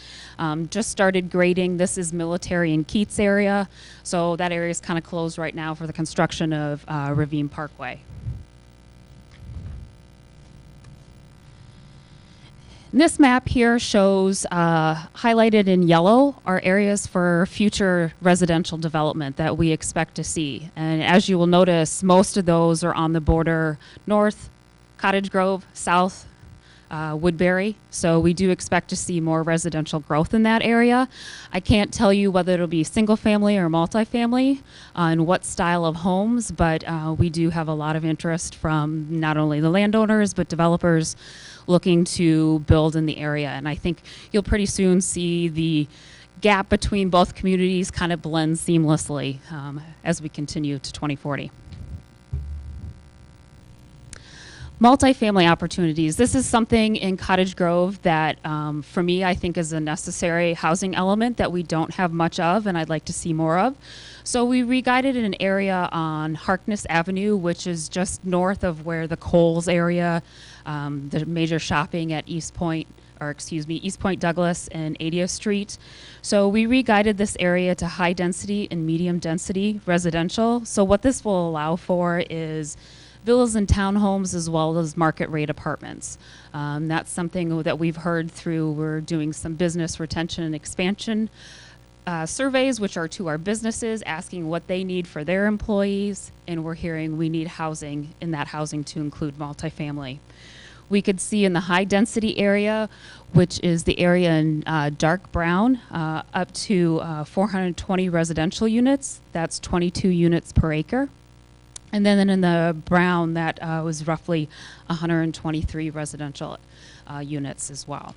Just started grading. This is Military and Keats area, so that area is kind of closed right now for the construction of Ravine Parkway. This map here shows highlighted in yellow are areas for future residential development that we expect to see. And as you will notice, most of those are on the border north, Cottage Grove, south, Woodbury. So we do expect to see more residential growth in that area. I can't tell you whether it'll be single family or multifamily and what style of homes, but we do have a lot of interest from not only the landowners but developers looking to build in the area. And I think you'll pretty soon see the gap between both communities kind of blend seamlessly as we continue to 2040. Multifamily opportunities. This is something in Cottage Grove that, for me, I think is a necessary housing element that we don't have much of and I'd like to see more of. So we re-guided an area on Harkness Avenue, which is just north of where the Coles area, the major shopping at East Point Douglas and 80th Street. So we re-guided this area to high density and medium density residential. So what this will allow for is villas and townhomes as well as market rate apartments. That's something that we've heard through, we're doing some business retention and expansion surveys, which are to our businesses, asking what they need for their employees, and we're hearing we need housing, in that housing to include multifamily. We could see in the high density area, which is the area in dark brown, up to 420 residential units. That's 22 units per acre. And then in the brown, that was roughly 123 residential units as well.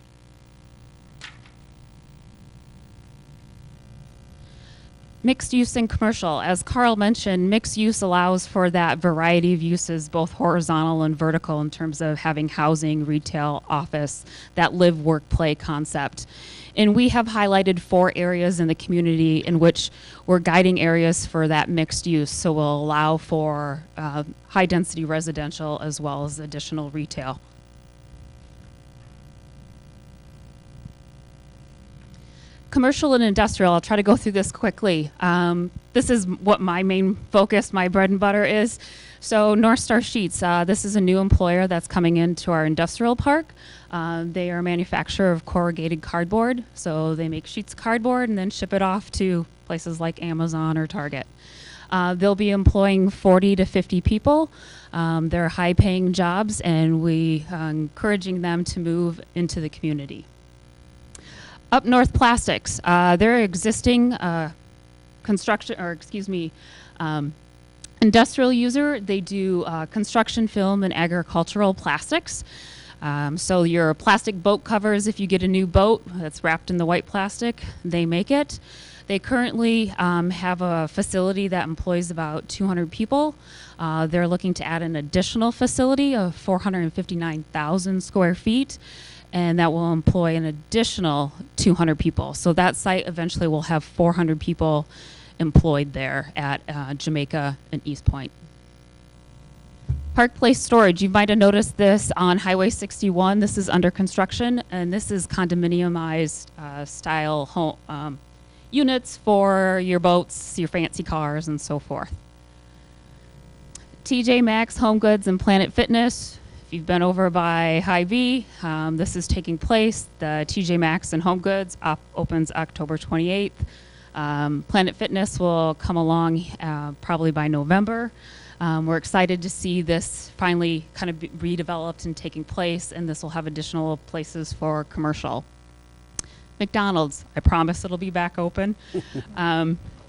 Mixed use and commercial. As Carl mentioned, mixed use allows for that variety of uses, both horizontal and vertical, in terms of having housing, retail, office, that live, work, play concept. And we have highlighted 4 areas in the community in which we're guiding areas for that mixed use. So we'll allow for high density residential as well as additional retail. Commercial and industrial, I'll try to go through this quickly. This is what my main focus, my bread and butter is. So North Star Sheets, this is a new employer that's coming into our industrial park. They are a manufacturer of corrugated cardboard. So they make sheets of cardboard and then ship it off to places like Amazon or Target. They'll be employing 40 to 50 people. They're high paying jobs and we are encouraging them to move into the community. Up North Plastics, they're existing industrial user. They do construction film and agricultural plastics. So your plastic boat covers, if you get a new boat that's wrapped in the white plastic, they make it. They currently have a facility that employs about 200 people. They're looking to add an additional facility of 459,000 square feet. And that will employ an additional 200 people. So that site eventually will have 400 people employed there at Jamaica and East Point. Park Place Storage, you might have noticed this on Highway 61. This is under construction, and this is condominiumized style home, units for your boats, your fancy cars, and so forth. TJ Maxx, Home Goods, and Planet Fitness. If you've been over by Hy-Vee, this is taking place. The TJ Maxx and Home Goods opens October 28th. Planet Fitness will come along probably by November. We're excited to see this finally kind of be redeveloped and taking place, and this will have additional places for commercial. McDonald's, I promise it'll be back open.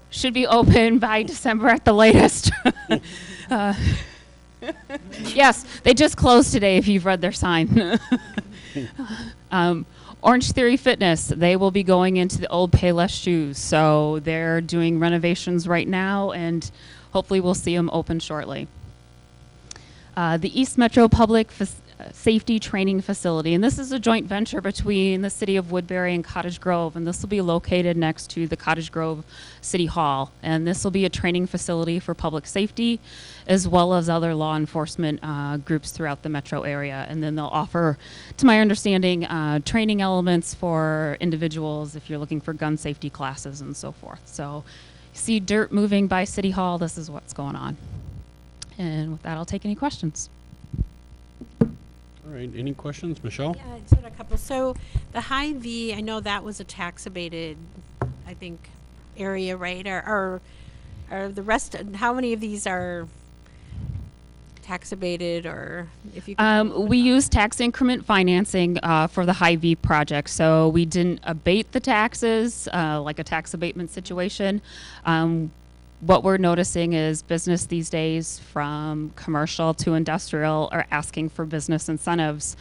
Should be open by December at the latest. Yes, they just closed today if you've read their sign. Orange Theory Fitness, they will be going into the old Payless shoes. So they're doing renovations right now and hopefully we'll see them open shortly. The East Metro Public Safety Training Facility, and this is a joint venture between the City of Woodbury and Cottage Grove, and this will be located next to the Cottage Grove City Hall, and this will be a training facility for public safety as well as other law enforcement groups throughout the metro area, and then they'll offer, to my understanding, training elements for individuals if you're looking for gun safety classes and so forth. So you see dirt moving by City Hall, this is what's going on. And with that, I'll take any questions. All right, any questions, Michelle? Yeah, I just had a couple. So the Hy-Vee, I know that was a tax abated, I think, area, right? Or the rest, how many of these are tax abated, or if you could We use tax increment financing for the Hy-Vee project, so we didn't abate the taxes like a tax abatement situation. What we're noticing is business these days, from commercial to industrial, are asking for business incentives.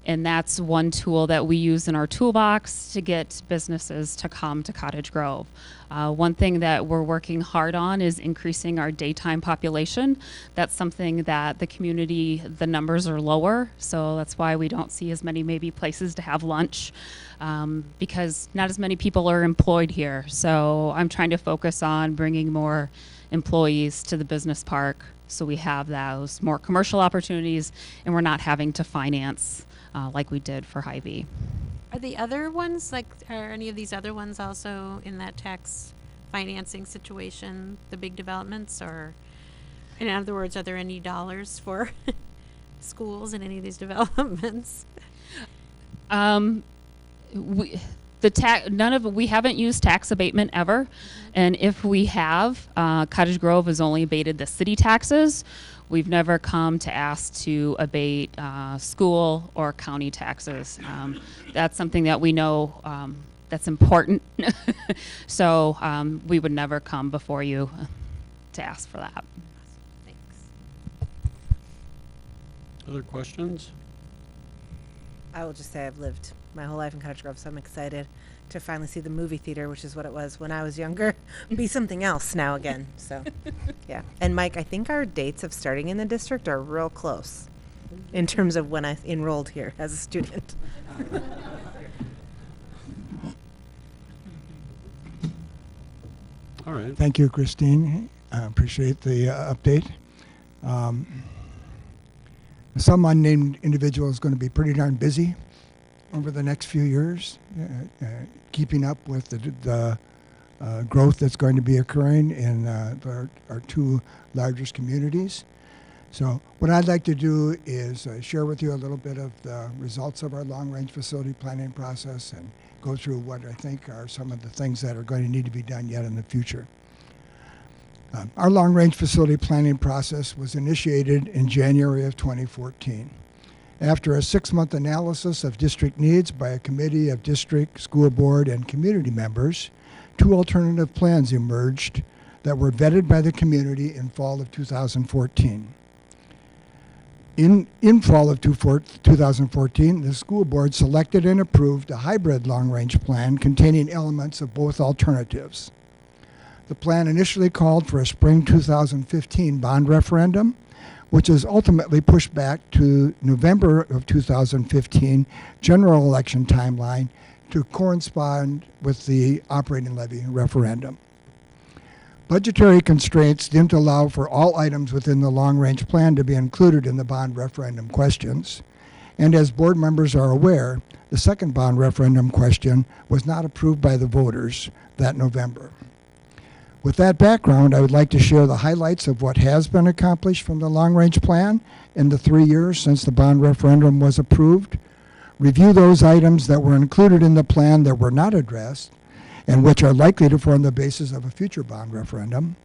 And that's one tool that we use in our toolbox to get businesses to come to Cottage Grove. One thing that we're working hard on is increasing our daytime population. That's something that the community, the numbers are lower, so that's why we don't see as many maybe places to have lunch, because not as many people are employed here. So I'm trying to focus on bringing more employees to the business park so we have those more commercial opportunities and we're not having to finance like we did for Hy-Vee. Are the other ones, are any of these other ones also in that tax financing situation, the big developments, or in other words, are there any dollars for schools in any of these developments? We haven't used tax abatement ever, and if we have, Cottage Grove has only abated the city taxes. We've never come to ask to abate school or county taxes. That's something that we know that's important. So we would never come before you to ask for that. Thanks. Other questions? I will just say I've lived my whole life in Cottage Grove, so I'm excited to finally see the movie theater, which is what it was when I was younger, be something else now again. So, yeah. And Mike, I think our dates of starting in the district are real close in terms of when I enrolled here as a student. All right. Thank you, Kristine. I appreciate the update. Some unnamed individual is going to be pretty darn busy over the next few years, keeping up with the growth that's going to be occurring in our two largest communities. So what I'd like to do is share with you a little bit of the results of our long-range facility planning process and go through what I think are some of the things that are going to need to be done yet in the future. Our long-range facility planning process was initiated in January of 2014. After a 6-month analysis of district needs by a committee of district, school board, and community members, 2 alternative plans emerged that were vetted by the community in fall of 2014. In fall of 2014, the school board selected and approved a hybrid long-range plan containing elements of both alternatives. The plan initially called for a spring 2015 bond referendum, which is ultimately pushed back to November of 2015 general election timeline to correspond with the operating levy referendum. Budgetary constraints didn't allow for all items within the long-range plan to be included in the bond referendum questions. And as board members are aware, the second bond referendum question was not approved by the voters that November. With that background, I would like to share the highlights of what has been accomplished from the long-range plan in the 3 years since the bond referendum was approved, review those items that were included in the plan that were not addressed and which are likely to form the basis of a future bond referendum,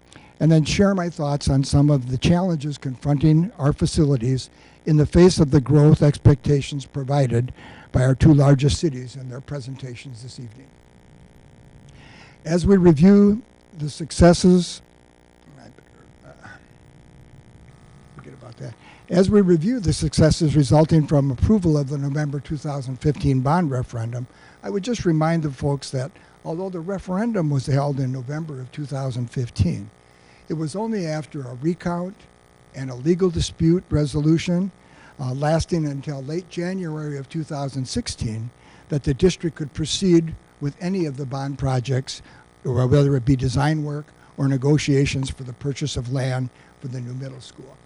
and then share my thoughts on some of the challenges confronting our facilities in the face of the growth expectations provided by our 2 largest cities in their presentations this evening. As we review the successes, forget about that. As we review the successes resulting from approval of the November 2015 bond referendum, I would just remind the folks that although the referendum was held in November of 2015, it was only after a recount and a legal dispute resolution lasting until late January of 2016 that the district could proceed with any of the bond projects, or whether it be design work or negotiations for the purchase of land for the new middle school.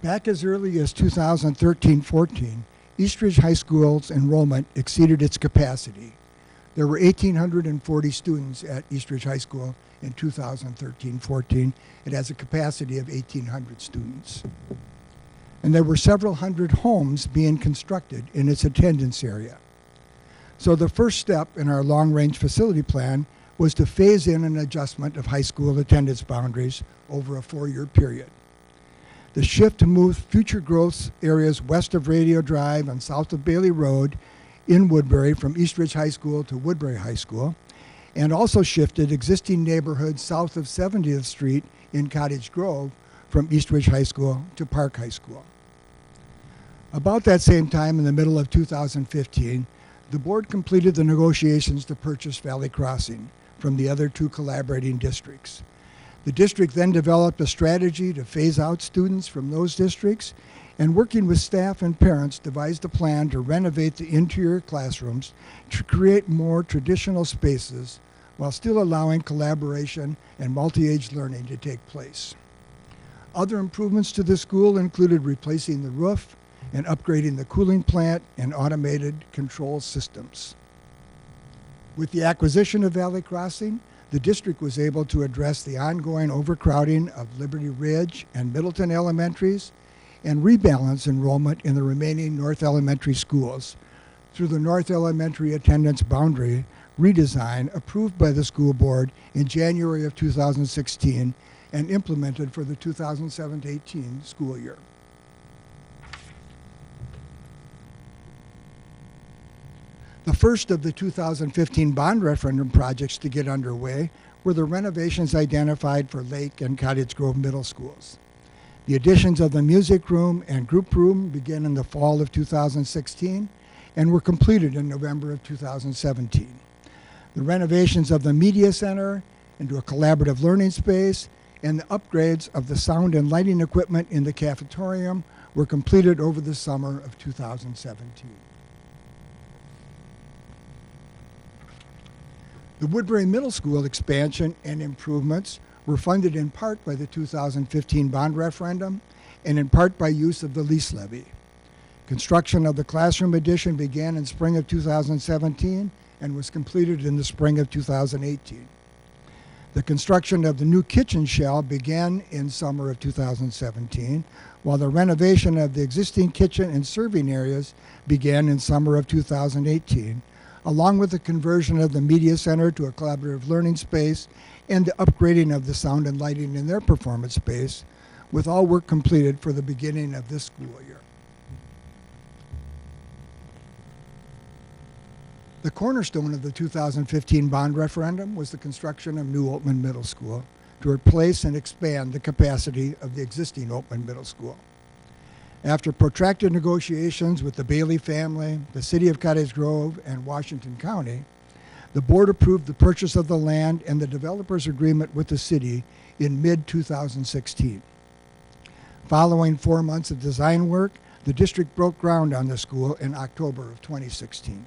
Back as early as 2013-14, Eastridge High School's enrollment exceeded its capacity. There were 1,840 students at Eastridge High School in 2013-14. It has a capacity of 1,800 students. And there were several hundred homes being constructed in its attendance area. So the first step in our long-range facility plan was to phase in an adjustment of high school attendance boundaries over a 4-year period. The shift to move future growth areas west of Radio Drive and south of Bailey Road in Woodbury from East Ridge High School to Woodbury High School, and also shifted existing neighborhoods south of 70th Street in Cottage Grove from East Ridge High School to Park High School. About that same time, in the middle of 2015, the board completed the negotiations to purchase Valley Crossing from the other 2 collaborating districts. The district then developed a strategy to phase out students from those districts, and working with staff and parents devised a plan to renovate the interior classrooms to create more traditional spaces while still allowing collaboration and multi-age learning to take place. Other improvements to the school included replacing the roof and upgrading the cooling plant and automated control systems. With the acquisition of Valley Crossing, the district was able to address the ongoing overcrowding of Liberty Ridge and Middleton Elementaries and rebalance enrollment in the remaining North Elementary schools through the North Elementary attendance boundary redesign approved by the school board in January of 2016 and implemented for the 2017-18 school year. The first of the 2015 bond referendum projects to get underway were the renovations identified for Lake and Cottage Grove middle schools. The additions of the music room and group room began in the fall of 2016 and were completed in November of 2017. The renovations of the media center into a collaborative learning space and the upgrades of the sound and lighting equipment in the cafetorium were completed over the summer of 2017. The Woodbury Middle School expansion and improvements were funded in part by the 2015 bond referendum and in part by use of the lease levy. Construction of the classroom addition began in spring of 2017 and was completed in the spring of 2018. The construction of the new kitchen shell began in summer of 2017, while the renovation of the existing kitchen and serving areas began in summer of 2018, along with the conversion of the media center to a collaborative learning space and the upgrading of the sound and lighting in their performance space, with all work completed for the beginning of this school year. The cornerstone of the 2015 bond referendum was the construction of new Oatman Middle School to replace and expand the capacity of the existing Oatman Middle School. After protracted negotiations with the Bailey family, the City of Cottage Grove, and Washington County, the board approved the purchase of the land and the developer's agreement with the city in mid-2016. Following 4 months of design work, the district broke ground on the school in October of 2016.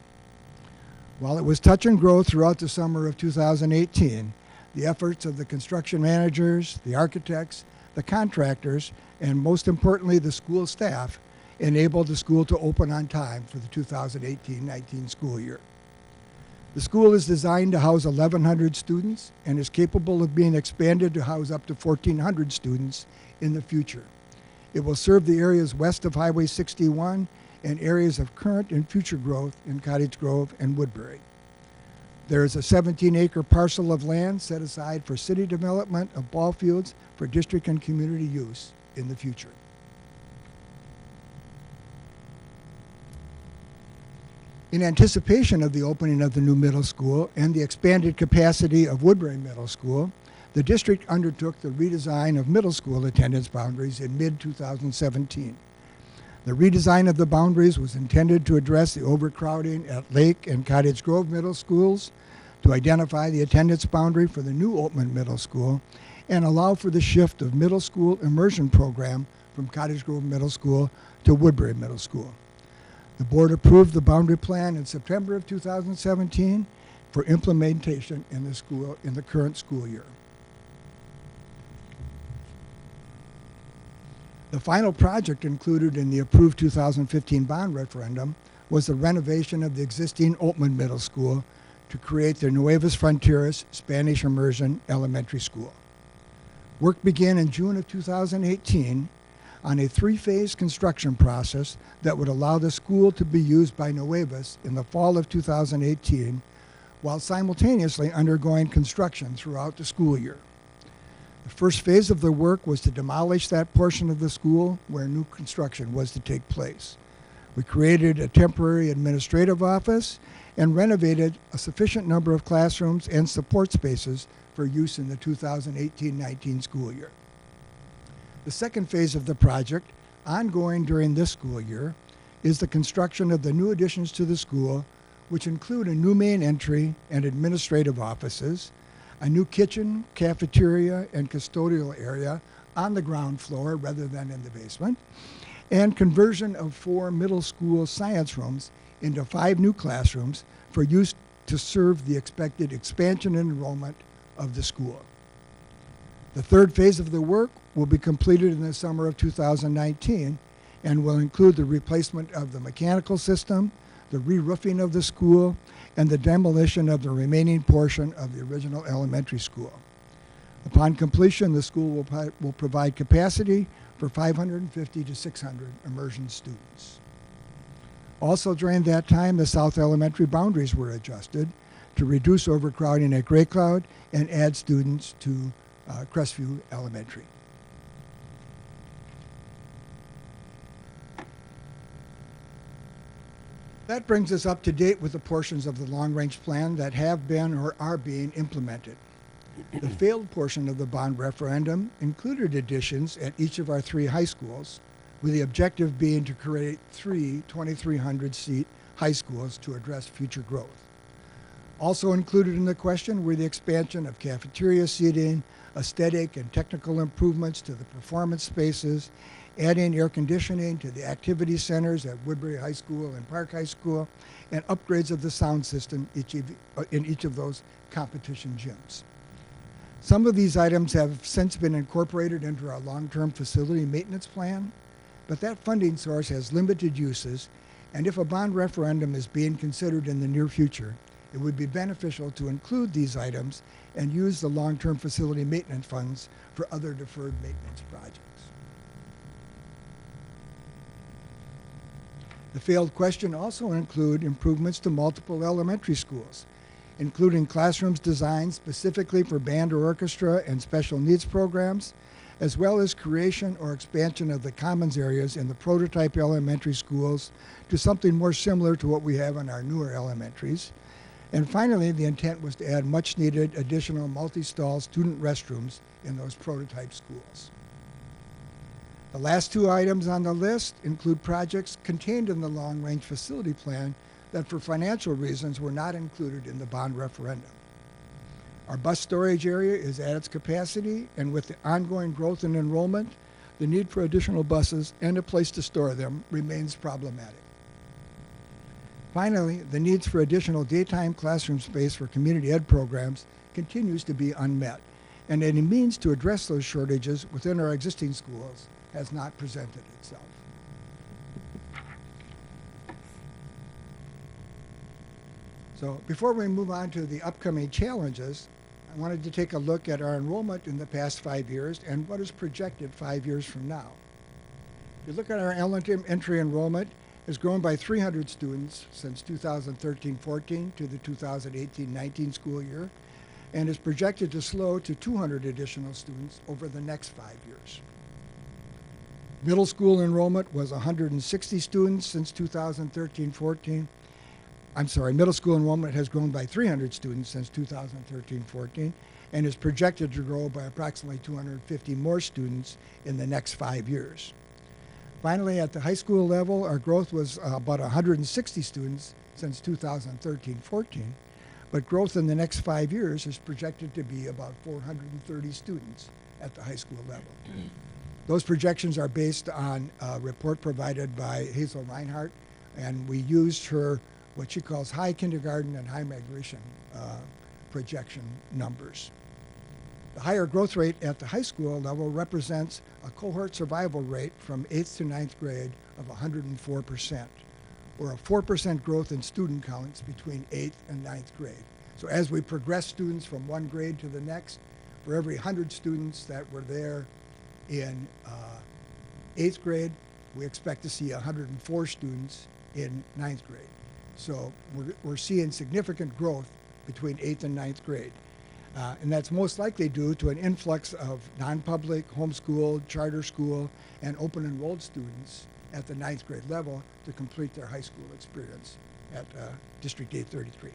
While it was touch and go throughout the summer of 2018, the efforts of the construction managers, the architects, the contractors, and most importantly, the school staff enabled the school to open on time for the 2018-19 school year. The school is designed to house 1,100 students and is capable of being expanded to house up to 1,400 students in the future. It will serve the areas west of Highway 61 and areas of current and future growth in Cottage Grove and Woodbury. There is a 17-acre parcel of land set aside for city development of ball fields for district and community use in the future. In anticipation of the opening of the new middle school and the expanded capacity of Woodbury Middle School, the district undertook the redesign of middle school attendance boundaries in mid-2017. The redesign of the boundaries was intended to address the overcrowding at Lake and Cottage Grove Middle Schools, to identify the attendance boundary for the new Oatman Middle School, and allow for the shift of middle school immersion program from Cottage Grove Middle School to Woodbury Middle School. The board approved the boundary plan in September of 2017 for implementation in the current school year. The final project included in the approved 2015 bond referendum was the renovation of the existing Oatman Middle School to create the Nuevas Frontieras Spanish Immersion Elementary School. Work began in June of 2018 on a 3-phase construction process that would allow the school to be used by Nuevas in the fall of 2018, while simultaneously undergoing construction throughout the school year. The first phase of the work was to demolish that portion of the school where new construction was to take place. We created a temporary administrative office and renovated a sufficient number of classrooms and support spaces for use in the 2018-19 school year. The second phase of the project, ongoing during this school year, is the construction of the new additions to the school, which include a new main entry and administrative offices, a new kitchen, cafeteria, and custodial area on the ground floor rather than in the basement, and conversion of 4 middle school science rooms into 5 new classrooms for use to serve the expected expansion and enrollment of the school. The third phase of the work will be completed in the summer of 2019 and will include the replacement of the mechanical system, the re-roofing of the school, and the demolition of the remaining portion of the original elementary school. Upon completion, the school will provide capacity for 550 to 600 immersion students. Also during that time, the South Elementary boundaries were adjusted to reduce overcrowding at Gray Cloud and add students to Crestview Elementary. That brings us up to date with the portions of the long-range plan that have been or are being implemented. The failed portion of the bond referendum included additions at each of our 3 high schools, with the objective being to create 3 2,300-seat high schools to address future growth. Also included in the question were the expansion of cafeteria seating, aesthetic and technical improvements to the performance spaces, adding air conditioning to the activity centers at Woodbury High School and Park High School, and upgrades of the sound system in each of those competition gyms. Some of these items have since been incorporated into our long-term facility maintenance plan, but that funding source has limited uses, and if a bond referendum is being considered in the near future, it would be beneficial to include these items and use the long-term facility maintenance funds for other deferred maintenance projects. The failed question also include improvements to multiple elementary schools, including classrooms designed specifically for band or orchestra and special needs programs, as well as creation or expansion of the commons areas in the prototype elementary schools to something more similar to what we have in our newer elementaries. And finally, the intent was to add much-needed additional multi-stall student restrooms in those prototype schools. The last 2 items on the list include projects contained in the long-range facility plan that for financial reasons were not included in the bond referendum. Our bus storage area is at its capacity, and with the ongoing growth in enrollment, the need for additional buses and a place to store them remains problematic. Finally, the needs for additional daytime classroom space for community ed programs continues to be unmet, and any means to address those shortages within our existing schools has not presented itself. So before we move on to the upcoming challenges, I wanted to take a look at our enrollment in the past 5 years and what is projected 5 years from now. If you look at our elementary enrollment, has grown by 300 students since 2013-14 to the 2018-19 school year, and is projected to slow to 200 additional students over the next 5 years. Middle school enrollment was 160 students since 2013-14. Middle school enrollment has grown by 300 students since 2013-14 and is projected to grow by approximately 250 more students in the next 5 years. Finally, at the high school level, our growth was about 160 students since 2013-14, but growth in the next 5 years is projected to be about 430 students at the high school level. Those projections are based on a report provided by Hazel Reinhardt, and we used her, what she calls high kindergarten and high migration projection numbers. The higher growth rate at the high school level represents a cohort survival rate from 8th to 9th grade of 104%, or a 4% growth in student counts between 8th and 9th grade. So as we progress students from one grade to the next, for every 100 students that were there in 8th grade, we expect to see 104 students in 9th grade. So we're seeing significant growth between 8th and 9th grade. And that's most likely due to an influx of non-public, homeschooled, charter school, and open enrolled students at the 9th grade level to complete their high school experience at District 833.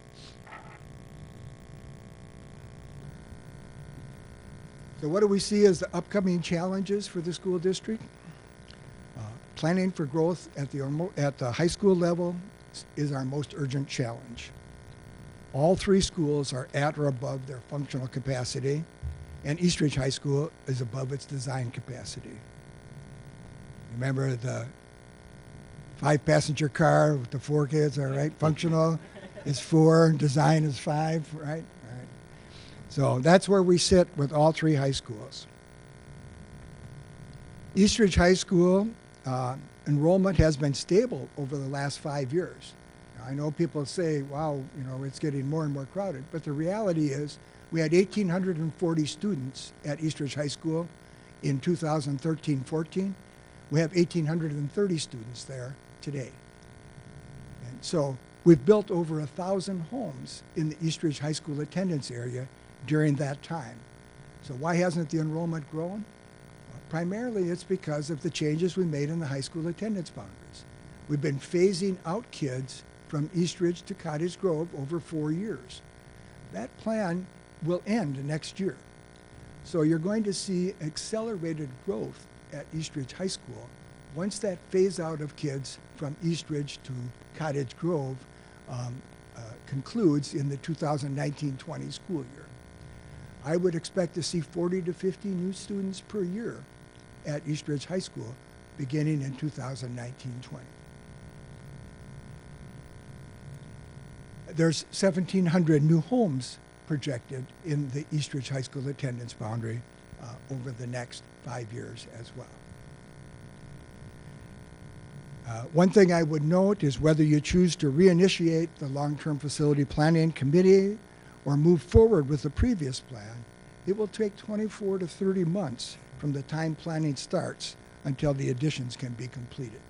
So what do we see as the upcoming challenges for the school district? Planning for growth at the high school level is our most urgent challenge. All three schools are at or above their functional capacity, and Eastridge High School is above its design capacity. Remember the 5-passenger car with the 4 kids, all right? Functional is 4, design is 5, right? All right. So that's where we sit with all three high schools. Eastridge High School enrollment has been stable over the last 5 years. I know people say, wow, you know, it's getting more and more crowded, but the reality is we had 1,840 students at Eastridge High School in 2013-14. We have 1,830 students there today. And so we've built over 1,000 homes in the Eastridge High School attendance area during that time. So why hasn't the enrollment grown? Well, primarily it's because of the changes we made in the high school attendance boundaries. We've been phasing out kids from Eastridge to Cottage Grove over 4 years. That plan will end next year. So you're going to see accelerated growth at Eastridge High School once that phase out of kids from Eastridge to Cottage Grove concludes in the 2019-20 school year. I would expect to see 40 to 50 new students per year at Eastridge High School beginning in 2019-20. There's 1,700 new homes projected in the Eastridge High School attendance boundary over the next 5 years as well. One thing I would note is whether you choose to reinitiate the long-term facility planning committee or move forward with the previous plan, it will take 24 to 30 months from the time planning starts until the additions can be completed.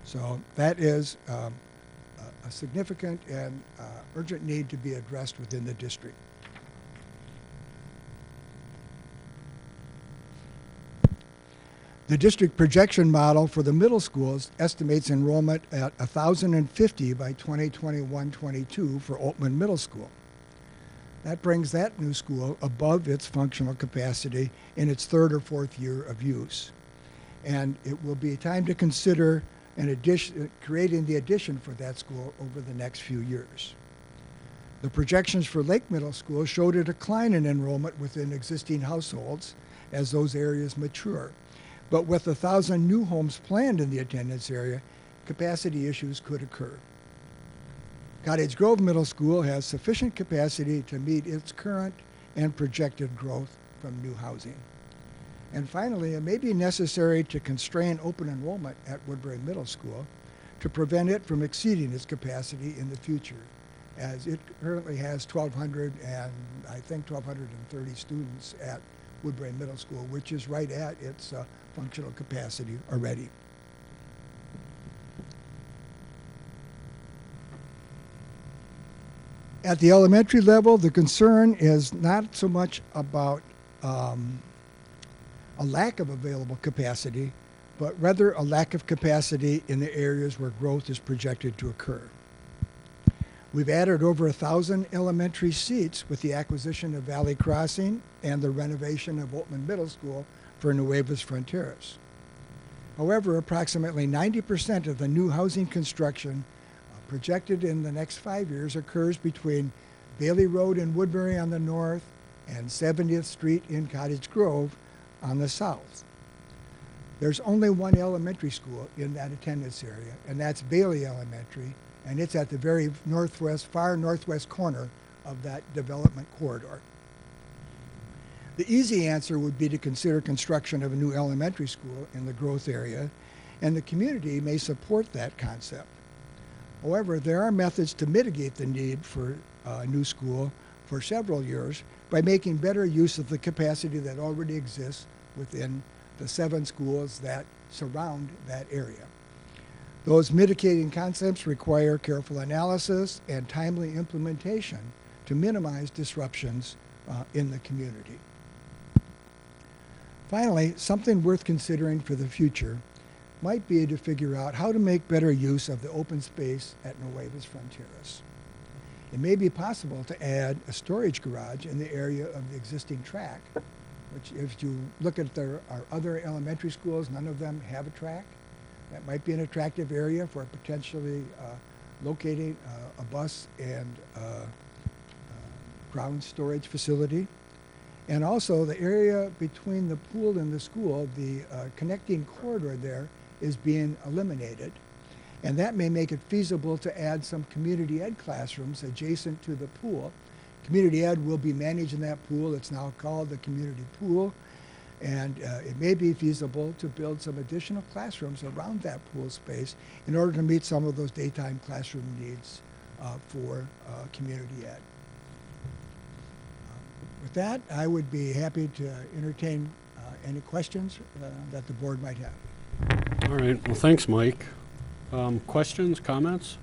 So that is a significant and urgent need to be addressed within the district. The district projection model for the middle schools estimates enrollment at 1,050 by 2021-22 for Oatman Middle School. That brings that new school above its functional capacity in its 3rd or 4th year of use. And it will be time to consider creating the addition for that school over the next few years. The projections for Lake Middle School showed a decline in enrollment within existing households as those areas mature. But with 1,000 new homes planned in the attendance area, capacity issues could occur. Cottage Grove Middle School has sufficient capacity to meet its current and projected growth from new housing. And finally, it may be necessary to constrain open enrollment at Woodbury Middle School to prevent it from exceeding its capacity in the future, as it currently has 1,200 and I think 1,230 students at Woodbury Middle School, which is right at its functional capacity already. At the elementary level, the concern is not so much about a lack of available capacity, but rather a lack of capacity in the areas where growth is projected to occur. We've added over 1,000 elementary seats with the acquisition of Valley Crossing and the renovation of Oatman Middle School for Nuevas Fronteras. However, approximately 90% of the new housing construction projected in the next 5 years occurs between Bailey Road in Woodbury on the north and 70th Street in Cottage Grove on the south. There's only one elementary school in that attendance area, and that's Bailey Elementary, and it's at the very far northwest corner of that development corridor. The easy answer would be to consider construction of a new elementary school in the growth area, and the community may support that concept. However, there are methods to mitigate the need for a new school for several years by making better use of the capacity that already exists within the 7 schools that surround that area. Those mitigating concepts require careful analysis and timely implementation to minimize disruptions in the community. Finally, something worth considering for the future might be to figure out how to make better use of the open space at Nuevas Fronteras. It may be possible to add a storage garage in the area of the existing track, which if you look at our other elementary schools, none of them have a track. That might be an attractive area for potentially locating a bus and ground storage facility. And also the area between the pool and the school, the connecting corridor there is being eliminated. And that may make it feasible to add some community ed classrooms adjacent to the pool. Community ed will be managing that pool. It's now called the community pool. And it may be feasible to build some additional classrooms around that pool space in order to meet some of those daytime classroom needs for community ed. With that, I would be happy to entertain any questions that the board might have. All right. Well, thanks, Mike. Questions, comments?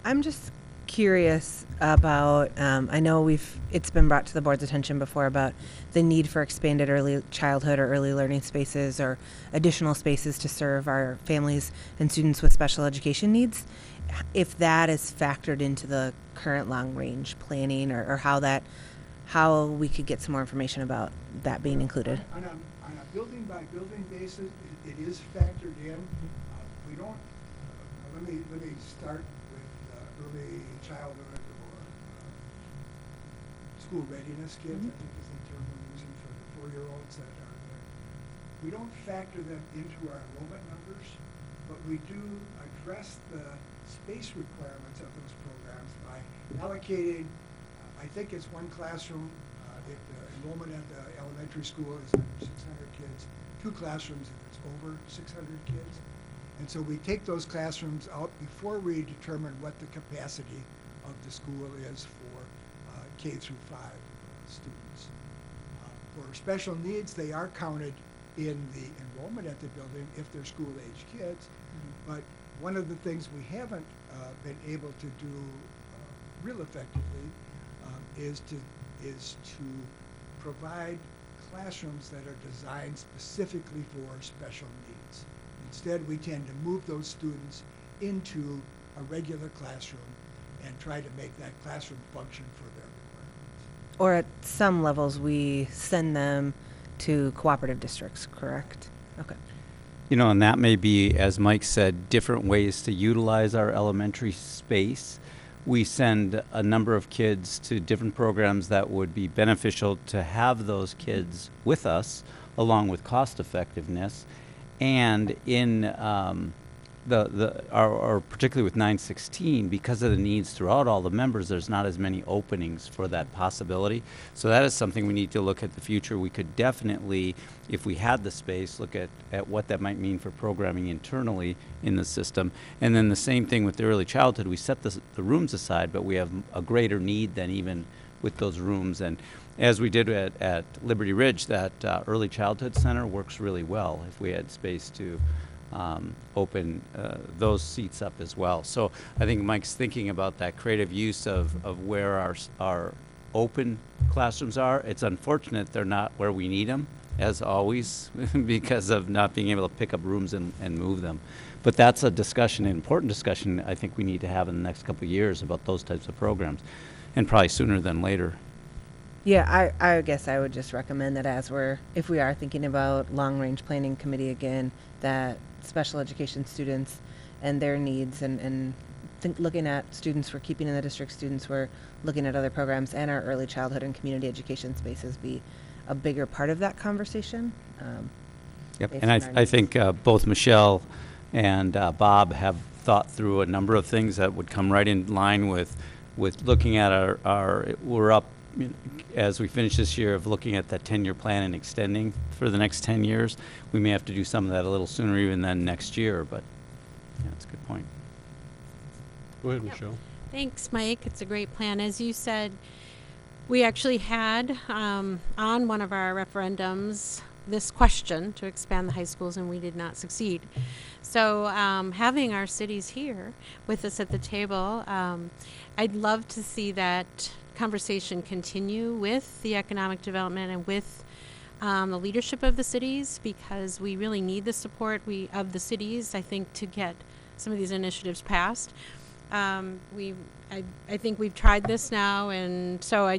I'm just curious about, I know it's been brought to the board's attention before about the need for expanded early childhood or early learning spaces or additional spaces to serve our families and students with special education needs. If that is factored into the current long-range planning or how we could get some more information about that being included. On a building-by-building basis, it is factored in. We don't, let me start with early childhood or school readiness kids, I think is the term we're using for the 4-year-olds that are there. We don't factor them into our enrollment numbers, but we do address the space requirements of those programs by allocating, I think it's one classroom, if the enrollment at the elementary school is under 600 kids, 2 classrooms if it's over 600 kids. And so we take those classrooms out before we determine what the capacity of the school is for K through 5 students. For special needs, they are counted in the enrollment at the building if they're school-age kids. But one of the things we haven't been able to do real effectively is to provide classrooms that are designed specifically for special needs. Instead, we tend to move those students into a regular classroom and try to make that classroom function for their requirements. Or at some levels, we send them to cooperative districts, correct? Okay. You know, and that may be, as Mike said, different ways to utilize our elementary space. We send a number of kids to different programs that would be beneficial to have those kids with us, along with cost effectiveness. And in particularly with 916, because of the needs throughout all the members, there's not as many openings for that possibility. So that is something we need to look at the future. We could definitely, if we had the space, look at what that might mean for programming internally in the system. And then the same thing with the early childhood. We set the rooms aside, but we have a greater need than even with those rooms. And as we did at Liberty Ridge, that early childhood center works really well if we had space to open those seats up as well. So I think Mike's thinking about that creative use of where our open classrooms are. It's unfortunate they're not where we need them, as always, because of not being able to pick up rooms and move them. But that's a discussion, an important discussion I think we need to have in the next couple of years about those types of programs, and probably sooner than later. Yeah, I guess I would just recommend that if we are thinking about long-range planning committee again, that special education students and their needs and looking at students we're keeping in the district, students we're looking at other programs, and our early childhood and community education spaces be a bigger part of that conversation. Yep, and I think both Michelle and Bob have thought through a number of things that would come right in line with looking at we're up, as we finish this year, of looking at that 10-year plan and extending for the next 10 years. We may have to do some of that a little sooner even than next year, but yeah, that's a good point. Go ahead, Michelle. Thanks, Mike. It's a great plan. As you said, we actually had on one of our referendums this question to expand the high schools, and we did not succeed. So having our cities here with us at the table, I'd love to see that conversation continue with the economic development and with the leadership of the cities, because we really need the support of the cities, I think, to get some of these initiatives passed. I think we've tried this now, and so I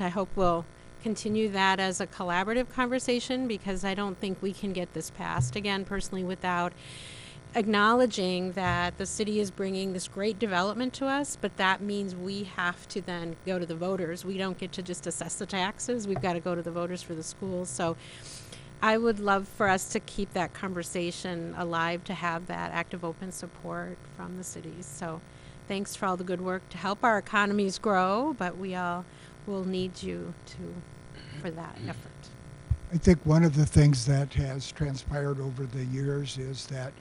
hope we'll continue that as a collaborative conversation, because I don't think we can get this passed, again, personally, without acknowledging that the city is bringing this great development to us, but that means we have to then go to the voters. We don't get to just assess the taxes. We've got to go to the voters for the schools. So I would love for us to keep that conversation alive, to have that active, open support from the cities. So thanks for all the good work to help our economies grow, but we all will need you for that effort. I think one of the things that has transpired over the years is that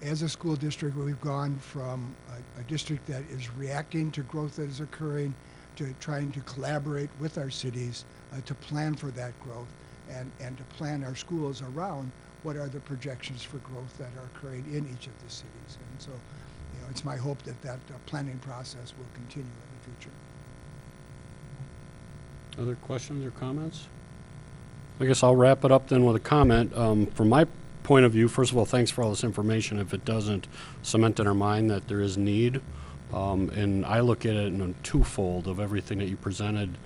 as a school district, we've gone from a district that is reacting to growth that is occurring to trying to collaborate with our cities to plan for that growth and to plan our schools around what are the projections for growth that are occurring in each of the cities. And so, it's my hope that planning process will continue in the future. Other questions or comments? I guess I'll wrap it up then with a comment. From my point of view, first of all, thanks for all this information. If it doesn't cement in our mind that there is need, and I look at it in a twofold of everything that you presented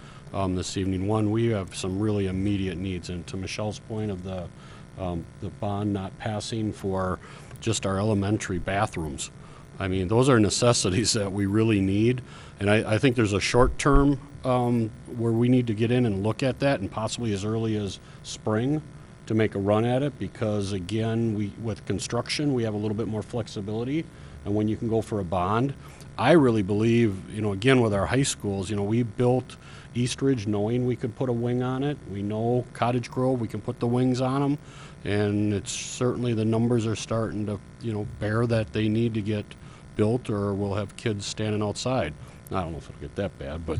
this evening. One, we have some really immediate needs, and to Michelle's point of the bond not passing for just our elementary bathrooms. I mean, those are necessities that we really need, and I think there's a short term where we need to get in and look at that, and possibly as early as spring to make a run at it, because again, with construction, we have a little bit more flexibility, and when you can go for a bond, I really believe, again, with our high schools, we built Eastridge knowing we could put a wing on it. We know Cottage Grove, we can put the wings on them, and it's certainly the numbers are starting to, bear that they need to get built, or we'll have kids standing outside. I don't know if it'll get that bad, but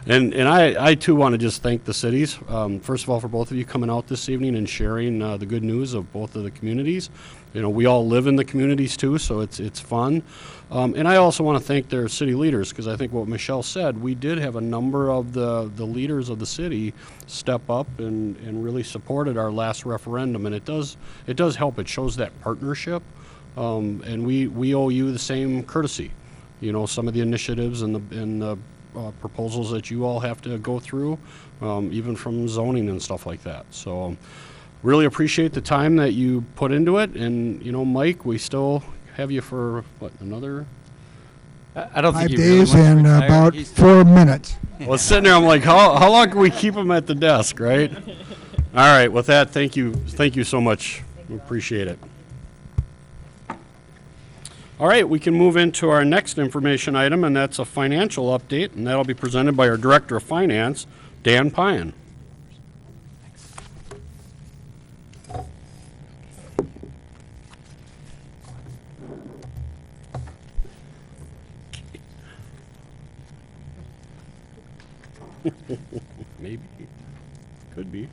and I too want to just thank the cities, first of all, for both of you coming out this evening and sharing the good news of both of the communities. We all live in the communities too, so it's fun. And I also want to thank their city leaders, because I think what Michelle said, we did have a number of the leaders of the city step up and really supported our last referendum, and it does help. It shows that partnership, and we owe you the same courtesy. Some of the initiatives and the proposals that you all have to go through, even from zoning and stuff like that. So really appreciate the time that you put into it. And, Mike, we still have you for, another? I don't think 5 he really days wants to and retire. about He's 4 minutes. Well, sitting there, I'm like, how long can we keep him at the desk, right? All right, with that, thank you so much. We appreciate it. All right, we can move into our next information item, and that's a financial update, and that'll be presented by our Director of Finance, Dan Pyan. Maybe. Could be.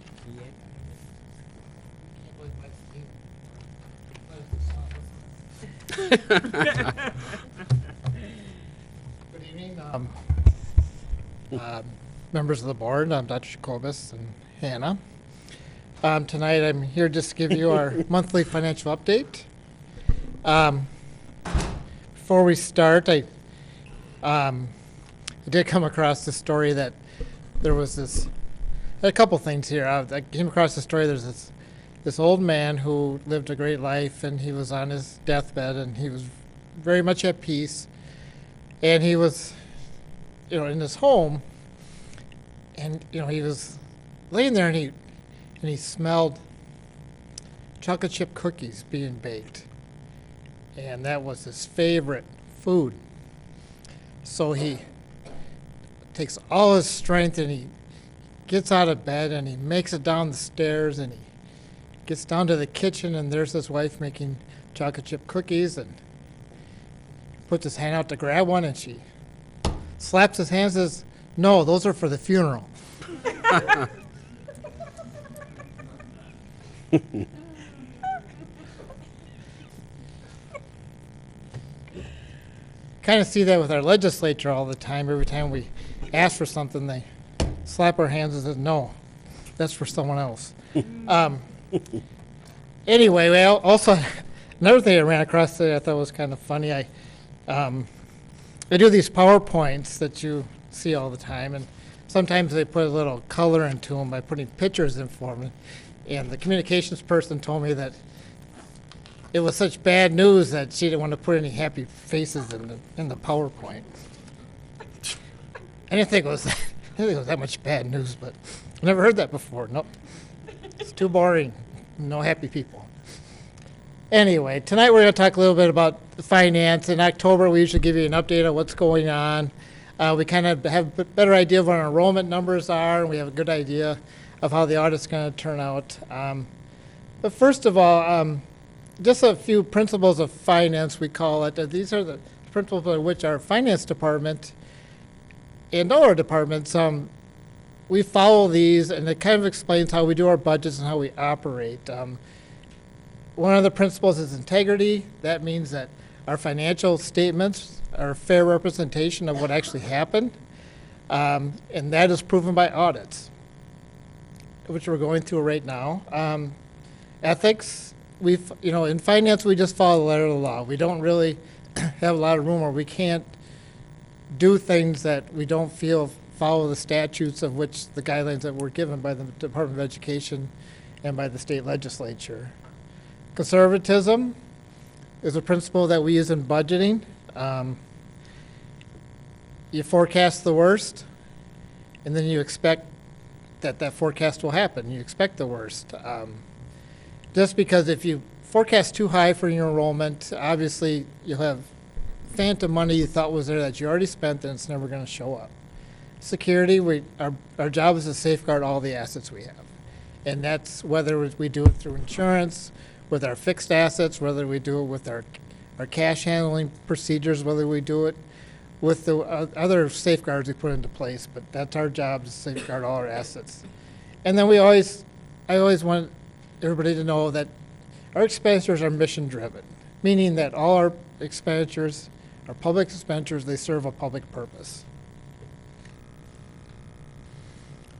Good evening, members of the board. I'm Dr. Jacobus and Hannah. Tonight I'm here just to give you our monthly financial update. Before we start, I did come across the story that there was a couple things here. I came across the story. There's this old man who lived a great life, and he was on his deathbed, and he was very much at peace. And he was, in his home, and he was laying there, and he smelled chocolate chip cookies being baked, and that was his favorite food. So he takes all his strength, and he gets out of bed, and he makes it down the stairs, and he gets down to the kitchen, and there's his wife making chocolate chip cookies, and puts his hand out to grab one, and she slaps his hand and says, "No, those are for the funeral." Kind of see that with our legislature all the time. Every time we ask for something, they slap our hands and say, no, that's for someone else. Anyway, well, also, another thing I ran across that I thought was kind of funny, I do these PowerPoints that you see all the time, and sometimes they put a little color into them by putting pictures in for me. And the communications person told me that it was such bad news that she didn't want to put any happy faces in the PowerPoint. I didn't think it was that much bad news, but I never heard that before. Nope. It's too boring. No happy people. Anyway, tonight we're going to talk a little bit about finance. In October, we usually give you an update on what's going on. We kind of have a better idea of what our enrollment numbers are, and we have a good idea of how the audit's going to turn out. But first of all, just a few principles of finance, we call it. These are the principles by which our finance department and all our departments, we follow these, and it kind of explains how we do our budgets and how we operate. One of the principles is integrity. That means that our financial statements are a fair representation of what actually happened, and that is proven by audits, which we're going through right now. Ethics, in finance, we just follow the letter of the law. We don't really have a lot of room where we can't do things that we don't feel follow the statutes of which the guidelines that were given by the Department of Education and by the state legislature. Conservatism is a principle that we use in budgeting. You forecast the worst, and then you expect that forecast will happen. You expect the worst. Just because if you forecast too high for your enrollment, obviously you'll have phantom money you thought was there that you already spent, and it's never going to show up. Security, our job is to safeguard all the assets we have. And that's whether we do it through insurance, with our fixed assets, whether we do it with our cash handling procedures, whether we do it with the other safeguards we put into place. But that's our job, to safeguard all our assets. And then I always want everybody to know that our expenditures are mission driven, meaning that all our expenditures, our public expenditures, they serve a public purpose.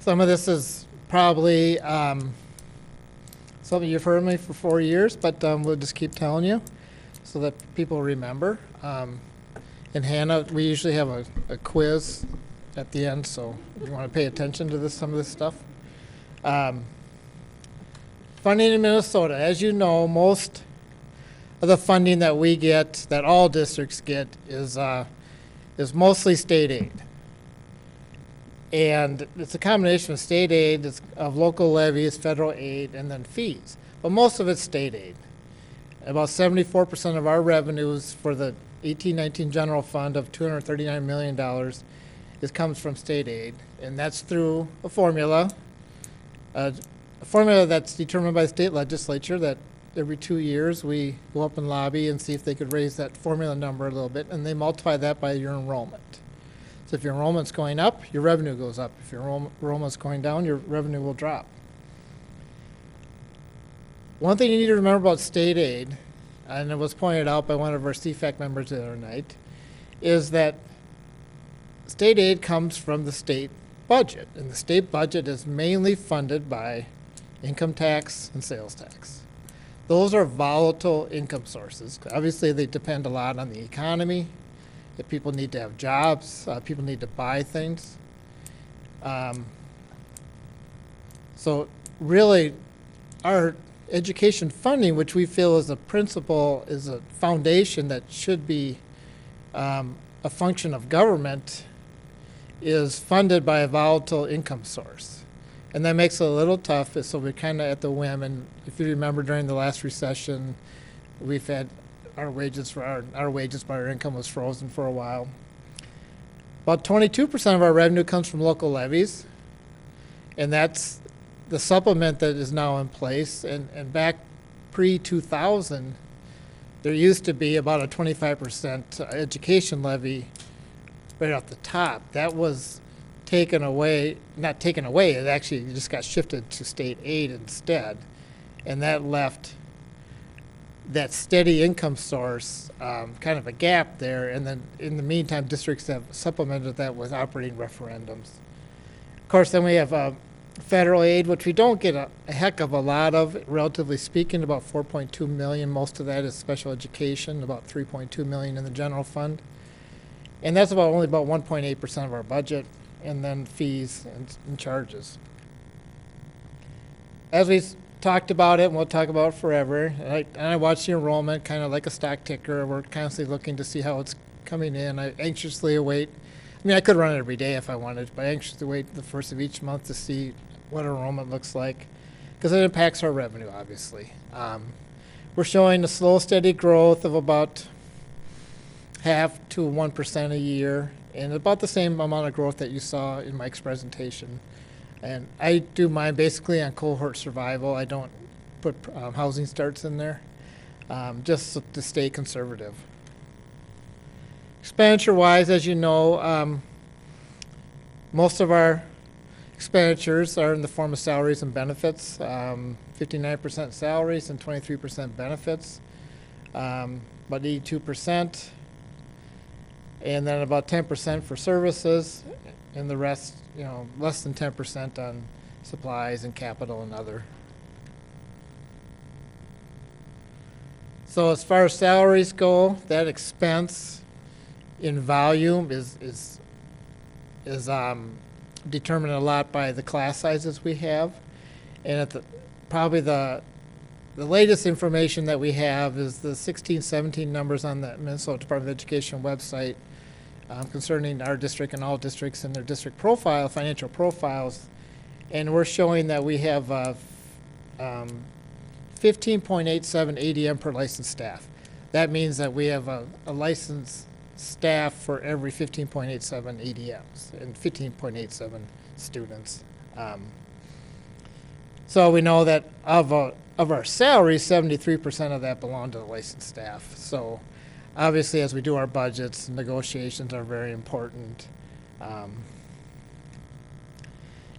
Some of this is probably something you've heard me for 4 years, but we'll just keep telling you so that people remember. In Hannah, we usually have a quiz at the end, so if you want to pay attention to some of this stuff. Funding in Minnesota. As you know, most of the funding that we get, that all districts get, is mostly state aid. And it's a combination of state aid, of local levies, federal aid, and then fees. But most of it's state aid. About 74% of our revenues for the 18-19 general fund of $239 million comes from state aid. And that's through a formula that's determined by the state legislature, that every 2 years we go up and lobby and see if they could raise that formula number a little bit, and they multiply that by your enrollment. So if your enrollment's going up, your revenue goes up. If your enrollment's going down, your revenue will drop. One thing you need to remember about state aid, and it was pointed out by one of our CFAC members the other night, is that state aid comes from the state budget, and the state budget is mainly funded by income tax and sales tax. Those are volatile income sources. Obviously, they depend a lot on the economy. If people need to have jobs, people need to buy things. So really, our education funding, which we feel is a principle, is a foundation that should be a function of government, is funded by a volatile income source. And that makes it a little tough, so we're kind of at the whim. And if you remember, during the last recession, we've had our wages by our income was frozen for a while. About 22% of our revenue comes from local levies, and that's the supplement that is now in place. And back pre-2000, there used to be about a 25% education levy right off the top. That was not taken away, it actually just got shifted to state aid instead. and that left that steady income source, kind of a gap there, and then in the meantime, districts have supplemented that with operating referendums. Of course, then we have federal aid, which we don't get a heck of a lot of, relatively speaking, about 4.2 million. Most of that is special education, about 3.2 million in the general fund. And that's only about 1.8% of our budget, and then fees and charges. As we talked about it, and we'll talk about it forever, and I watch the enrollment kind of like a stock ticker. We're constantly looking to see how it's coming in. I anxiously await. I mean, I could run it every day if I wanted, but I anxiously wait the first of each month to see what enrollment looks like, because it impacts our revenue, obviously. We're showing a slow, steady growth of about 0.5 to 1% a year, and about the same amount of growth that you saw in Mike's presentation. And I do mine basically on cohort survival. I don't put housing starts in there, just to stay conservative. Expenditure-wise, as you know, most of our expenditures are in the form of salaries and benefits, 59% salaries and 23% benefits, about 82%, and then about 10% for services, and the rest, less than 10% on supplies and capital and other. So as far as salaries go, that expense in volume is determined a lot by the class sizes we have, and at probably the latest information that we have is the 16-17 numbers on the Minnesota Department of Education website concerning our district and all districts and their district profile, financial profiles, and we're showing that we have 15.87 ADM per licensed staff. That means that we have a licensed staff for every 15.87 ADMs and 15.87 students. So we know that of our salaries, 73% of that belong to the licensed staff. So obviously, as we do our budgets, negotiations are very important.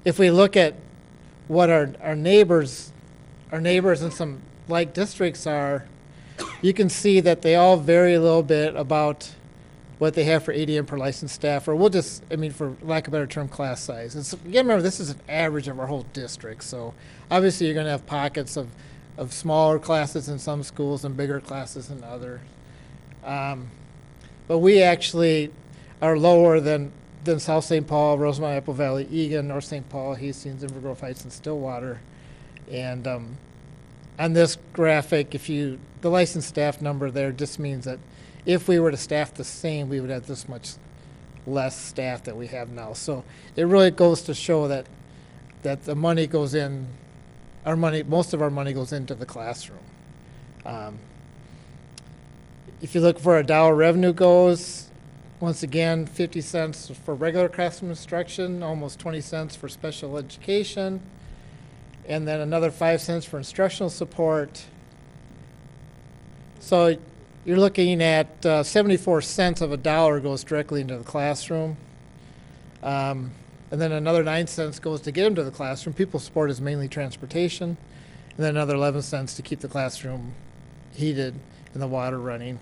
If we look at what our neighbors in some like districts are, you can see that they all vary a little bit about what they have for ADM per licensed staff, or for lack of a better term, class size. Again, remember, this is an average of our whole district, so obviously you're going to have pockets of smaller classes in some schools and bigger classes in others. But we actually are lower than South St. Paul, Rosemont, Apple Valley, Egan, North St. Paul, Hastings, Inver Grove Heights, and Stillwater. And on this graphic, the licensed staff number there just means that if we were to staff the same, we would have this much less staff that we have now. So it really goes to show that the money goes in, most of our money goes into the classroom. If you look for our dollar revenue goes, once again, 50 cents for regular classroom instruction, almost 20 cents for special education, and then another 5 cents for instructional support. So you're looking at 74 cents of a dollar goes directly into the classroom. And then another 9 cents goes to get them to the classroom. People support is mainly transportation. And then another 11 cents to keep the classroom heated and the water running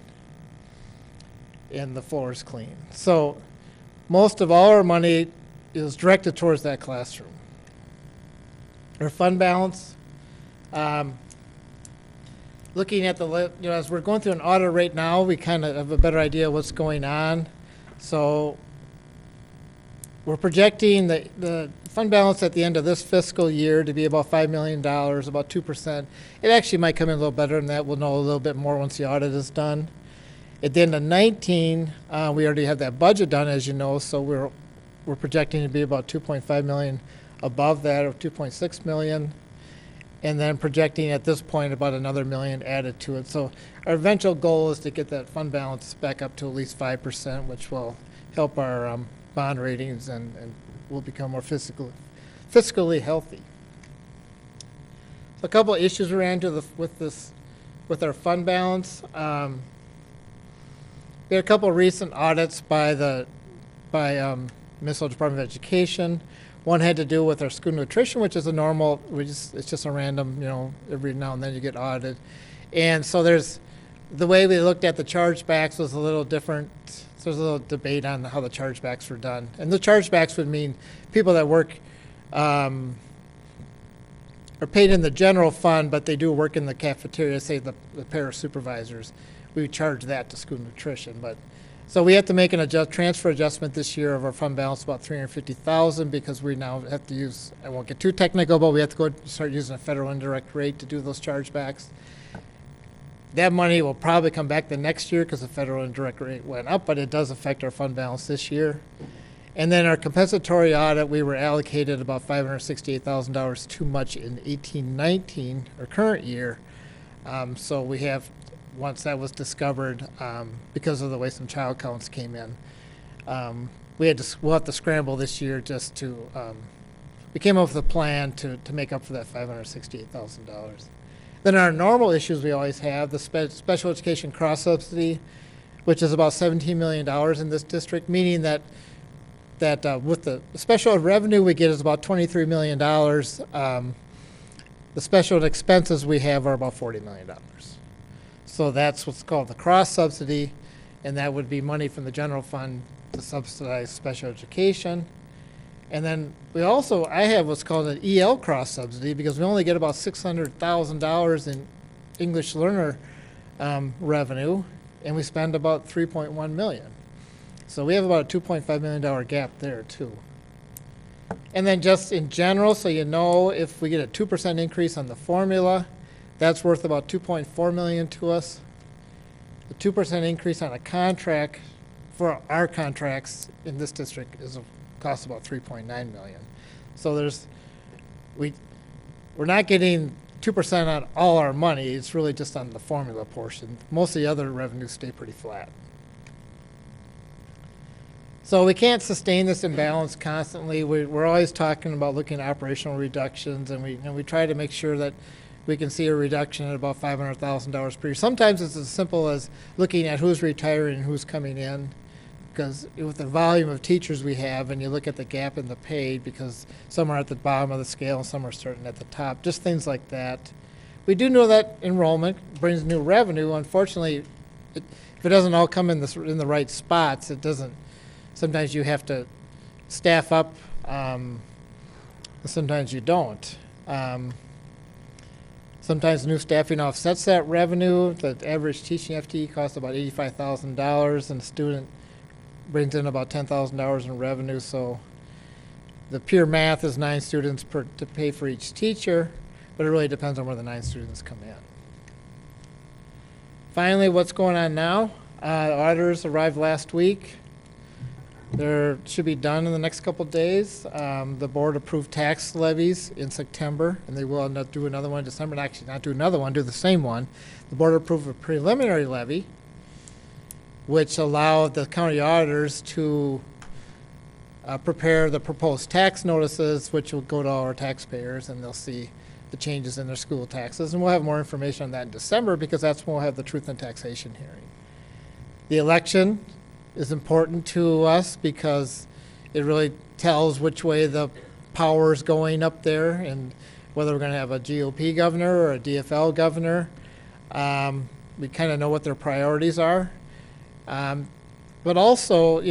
and the floors clean. So most of all our money is directed towards that classroom. Our fund balance, looking at as we're going through an audit right now, we kind of have a better idea of what's going on. So we're projecting the fund balance at the end of this fiscal year to be about $5 million, about 2%. It actually might come in a little better than that. We'll know a little bit more once the audit is done. At the end of 19, we already have that budget done, as you know, so we're projecting to be about 2.5 million above that, or 2.6 million, and then projecting at this point about another million added to it. So our eventual goal is to get that fund balance back up to at least 5%, which will help our bond ratings and will become more fiscally healthy. So a couple of issues we ran into with our fund balance. There are a couple of recent audits by Minnesota Department of Education One had to do with our school nutrition, which is a normal, it's just a random, every now and then you get audited. And so the way we looked at the chargebacks was a little different. So there's a little debate on how the chargebacks were done. And the chargebacks would mean people that work, are paid in the general fund, but they do work in the cafeteria, say the para supervisors. We would charge that to school nutrition. So we have to make an transfer adjustment this year of our fund balance about $350,000 because we now have to use, I won't get too technical, but we have to go start using a federal indirect rate to do those chargebacks. That money will probably come back the next year because the federal indirect rate went up, but it does affect our fund balance this year. And then our compensatory audit, we were allocated about $568,000 too much in 18-19, our current year. So we have, once that was discovered, because of the way some child counts came in, we'll have to scramble this year just to, we came up with a plan to make up for that $568,000. Then our normal issues we always have, the special education cross-subsidy, which is about $17 million in this district, meaning that with the special revenue we get is about $23 million. The special expenses we have are about $40 million. So that's what's called the cross-subsidy, and that would be money from the general fund to subsidize special education. And then I have what's called an EL cross-subsidy because we only get about $600,000 in English learner revenue, and we spend about $3.1 million. So we have about a $2.5 million gap there too. And then just in general, so if we get a 2% increase on the formula, that's worth about $2.4 million to us. The 2% increase on a contract for our contracts in this district costs about $3.9 million. So we're not getting 2% on all our money. It's really just on the formula portion. Most of the other revenues stay pretty flat. So we can't sustain this imbalance constantly. We're always talking about looking at operational reductions, and we try to make sure that we can see a reduction at about $500,000 per year. Sometimes it's as simple as looking at who's retiring and who's coming in, because with the volume of teachers we have, and you look at the gap in the paid, because some are at the bottom of the scale and some are starting at the top, just things like that. We do know that enrollment brings new revenue. Unfortunately, if it doesn't all come in the right spots, it doesn't. Sometimes you have to staff up, sometimes you don't. Sometimes new staffing offsets that revenue. The average teaching FTE costs about $85,000, and the student brings in about $10,000 in revenue. So the pure math is 9 students to pay for each teacher, but it really depends on where the 9 students come in. Finally, what's going on now? The auditors arrived last week. They should be done in the next couple days. The board approved tax levies in September, and they will not do another one in December. Actually, not do another one, do the same one. The board approved a preliminary levy, which allowed the county auditors to prepare the proposed tax notices, which will go to all our taxpayers, and they'll see the changes in their school taxes. And we'll have more information on that in December, because that's when we'll have the truth and taxation hearing. The election is important to us because it really tells which way the power is going up there, and whether we're going to have a GOP governor or a DFL governor. We kind of know what their priorities are. But also,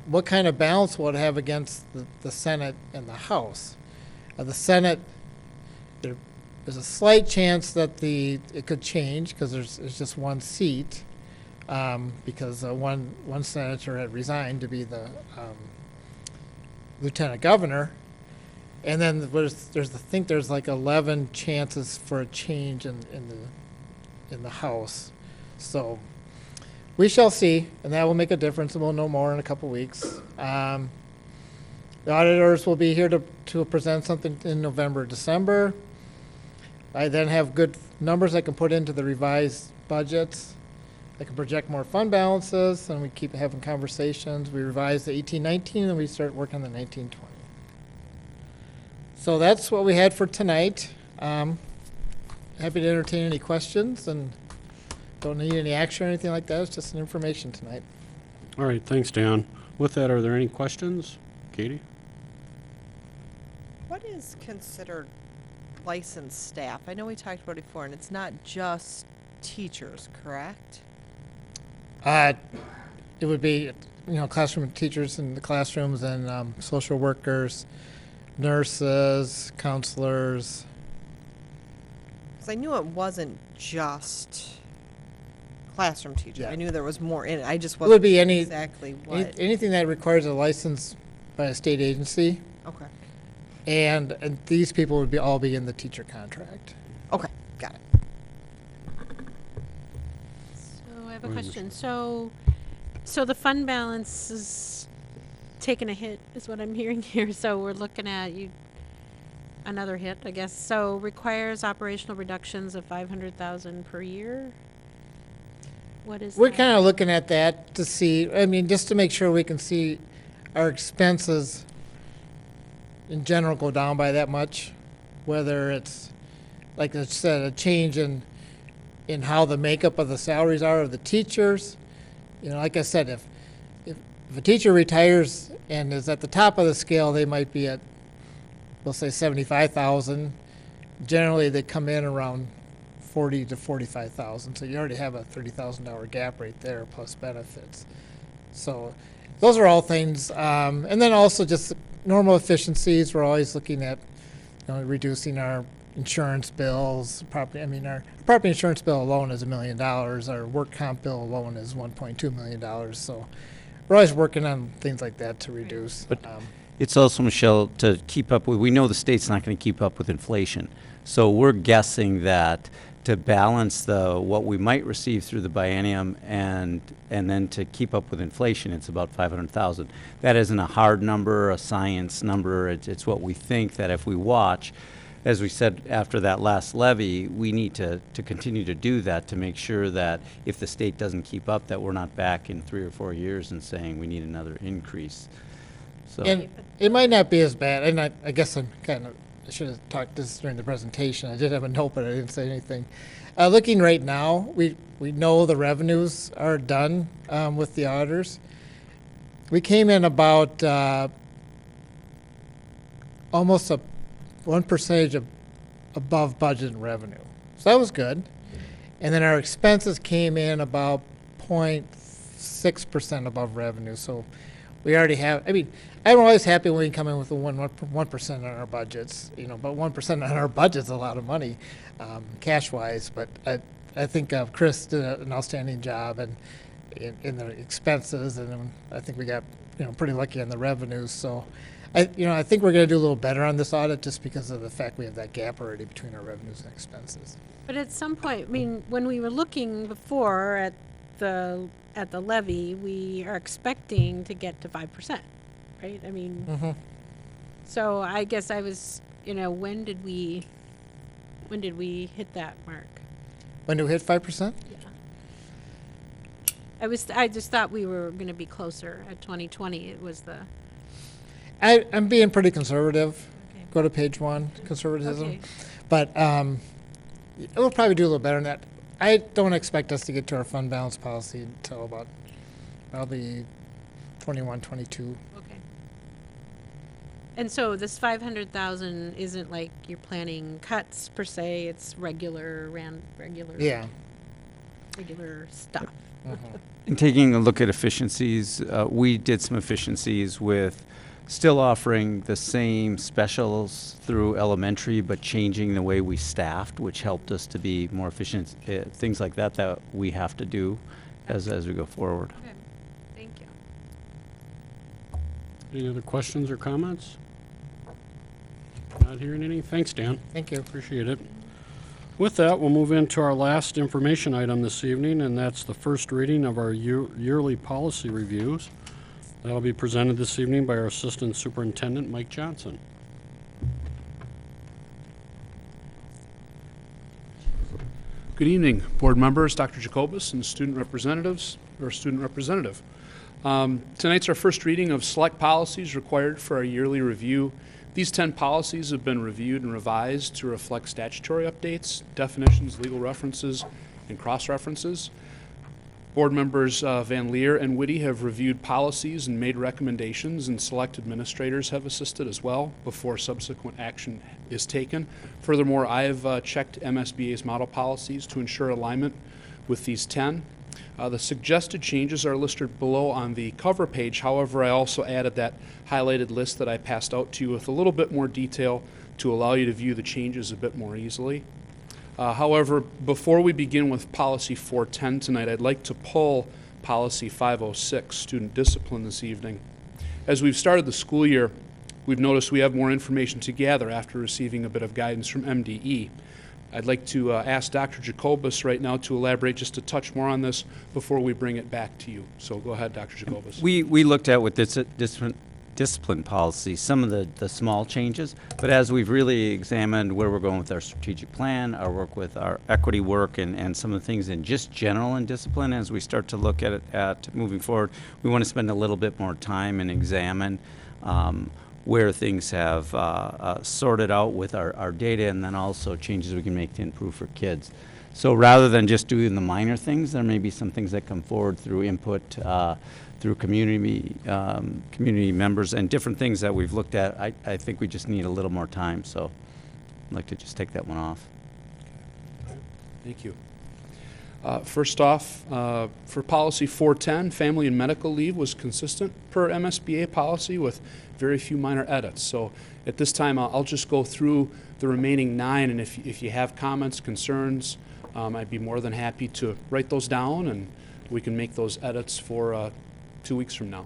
what kind of balance will it have against the Senate and the House? The Senate, there's a slight chance that it could change because there's just one seat. Because one senator had resigned to be the lieutenant governor, and then there's like 11 chances for a change in the House. So we shall see, and that will make a difference, and we'll know more in a couple weeks. The auditors will be here to present something in November, December. I then have good numbers I can put into the revised budgets. I can project more fund balances, and we keep having conversations. We revise the 18-19, and we start working on the 19-20. So that's what we had for tonight. Happy to entertain any questions, and don't need any action or anything like that. It's just an information tonight. All right, thanks, Dan. With that, are there any questions? Katie? what is considered licensed staff? I know we talked about it before, and it's not just teachers, correct? It would be, classroom teachers in the classrooms and social workers, nurses, counselors. Because I knew it wasn't just classroom teachers. Yeah. I knew there was more in it. I just It wasn't would be exactly what. anything that requires a license by a state agency, Okay. and these people would all be in the teacher contract. Okay, got it. So I have a question. So the fund balance is taking a hit, is what I'm hearing here. So we're looking at another hit, I guess. So requires operational reductions of 500,000 per year. What is We're that? kind of looking at that to see, just to make sure we can see our expenses in general go down by that much, whether it's, like I said, a change in how the makeup of the salaries are of the teachers. Like I said, if a teacher retires and is at the top of the scale, they might be at, we'll say 75,000. Generally, they come in around 40 to 45,000. So you already have a $30,000 gap right there plus benefits. So those are all things. And then also just normal efficiencies. We're always looking at reducing our insurance bills. Our property insurance bill alone is $1 million. Our work comp bill alone is $1.2 million. So we're always working on things like that to reduce. But it's also, Michelle, to keep up with, we know the state's not going to keep up with inflation. So we're guessing that to balance what we might receive through the biennium and then to keep up with inflation, it's about 500,000. That isn't a hard number, a science number. It's what we think that if we watch, as we said after that last levy, we need to continue to do that to make sure that if the state doesn't keep up, that we're not back in 3 or 4 years and saying we need another increase. So. And it might not be as bad, and I guess I should have talked this during the presentation. I did have a note, but I didn't say anything. Looking right now, we know the revenues are done with the auditors. We came in about almost 1% above budget in revenue. So that was good. And then our expenses came in about 0.6% above revenue. So we already have, I'm always happy when we come in with 1% on our budgets, but 1% on our budget's a lot of money, cash-wise. But I think Chris did an outstanding job in the expenses, and I think we got pretty lucky on the revenues. So I think we're going to do a little better on this audit just because of the fact we have that gap already between our revenues and expenses. But at some point, when we were looking before at the levy, we are expecting to get to 5%, right? Mm-hmm. So I guess I was, when did we hit that mark? When do we hit 5%? Yeah. I just thought we were going to be closer at 2020. It was the. I'm being pretty conservative. Okay. Go to page 1, conservatism. Okay. But we'll probably do a little better than that. I don't expect us to get to our fund balance policy until about probably 21, 22. Okay. And so this 500,000 isn't like you're planning cuts per se. It's regular Yeah. regular stuff. Mm-hmm. In taking a look at efficiencies, we did some efficiencies with still offering the same specials through elementary, but changing the way we staffed, which helped us to be more efficient. Things like that we have to do as we go forward. Okay. Thank you. Any other questions or comments? Not hearing any? Thanks, Dan. Thank you. Appreciate it. With that, we'll move into our last information item this evening, and that's the first reading of our yearly policy reviews. That'll be presented this evening by our Assistant Superintendent, Mike Johnson. Good evening, board members, Dr. Jacobus, and student representative. Tonight's our first reading of select policies required for our yearly review. These 10 policies have been reviewed and revised to reflect statutory updates, definitions, legal references, and cross-references. Board members Van Leer and Whitty have reviewed policies and made recommendations, and select administrators have assisted as well before subsequent action is taken. Furthermore, I have checked MSBA's model policies to ensure alignment with these 10. The suggested changes are listed below on the cover page. However, I also added that highlighted list that I passed out to you with a little bit more detail to allow you to view the changes a bit more easily. However, before we begin with policy 410 tonight, I'd like to pull policy 506, student discipline, this evening. As we've started the school year, we've noticed we have more information to gather after receiving a bit of guidance from MDE. I'd like to ask Dr. Jacobus right now to elaborate just a touch more on this before we bring it back to you. So go ahead, Dr. Jacobus. We looked at with this discipline policy some of the small changes, but as we've really examined where we're going with our strategic plan, our work with our equity work, and some of the things in just general in discipline, as we start to look at it moving forward, we want to spend a little bit more time and examine where things have sorted out with our data, and then also changes we can make to improve for kids. So rather than just doing the minor things, there may be some things that come forward through input through community members and different things that we've looked at. I think we just need a little more time, so I'd like to just take that one off. Thank you. First off, for policy 410, family and medical leave was consistent per MSBA policy with very few minor edits. So at this time, I'll just go through the remaining 9, and if you have comments, concerns, I'd be more than happy to write those down, and we can make those edits for 2 weeks from now.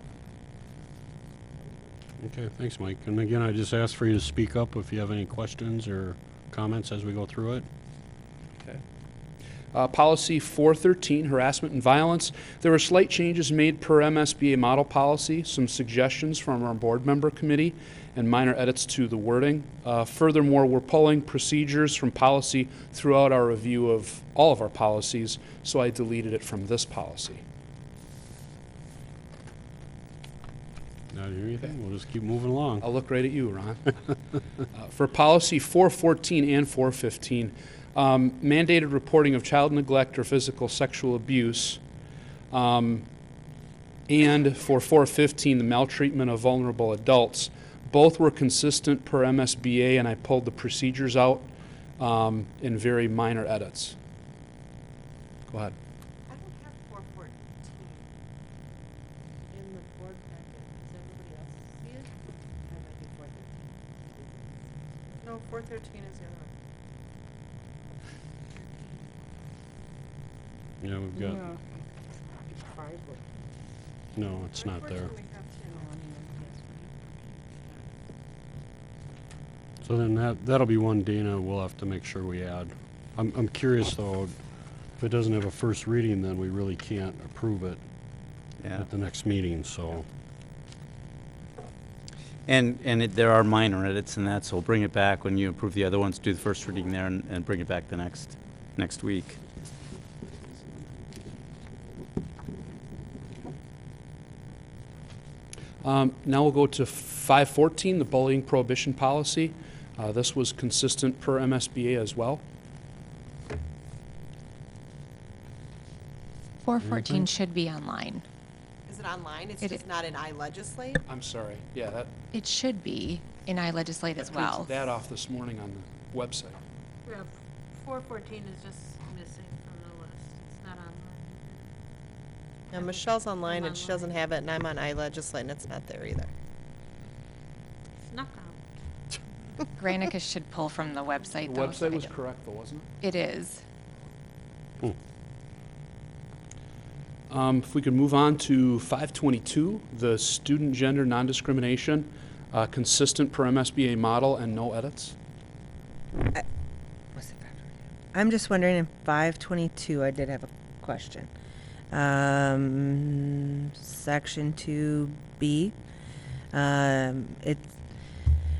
Okay, thanks, Mike. And again, I just ask for you to speak up if you have any questions or comments as we go through it. Okay. Policy 413, harassment and violence. There were slight changes made per MSBA model policy, some suggestions from our board member committee, and minor edits to the wording. Furthermore, we're pulling procedures from policy throughout our review of all of our policies, so I deleted it from this policy. Not hear anything? We'll just keep moving along. I'll look right at you, Ron. For policy 414 and 415, mandated reporting of child neglect or physical sexual abuse, and for 415, the maltreatment of vulnerable adults. Both were consistent per MSBA, and I pulled the procedures out in very minor edits. Go ahead. I don't have 414 in the board packet. Does everybody else see it? That might be 413. No, 413 is the other one. Yeah, we've got. No, it's not there. So then that'll be one, Dana, we'll have to make sure we add. I'm curious though, if it doesn't have a first reading, then we really can't approve it at the next meeting, so. And there are minor edits in that, so we'll bring it back when you approve the other ones, do the first reading there, and bring it back the next week. Now we'll go to 514, the bullying prohibition policy. This was consistent per MSBA as well. 414 should be online. Is it online? It's just not in iLegislate? I'm sorry. Yeah, that. It should be in iLegislate as well. I printed that off this morning on the website. Yeah, 414 is just missing from the list. It's not online. Now, Michelle's online and she doesn't have it, and I'm on iLegislate and it's not there either. Snuck out. Granicus should pull from the website, The though. website was correct, though, wasn't It is. it? If we could move on to 522, the student gender non-discrimination, consistent per MSBA model and no edits. I'm just wondering, in 522, I did have a question. Section 2B,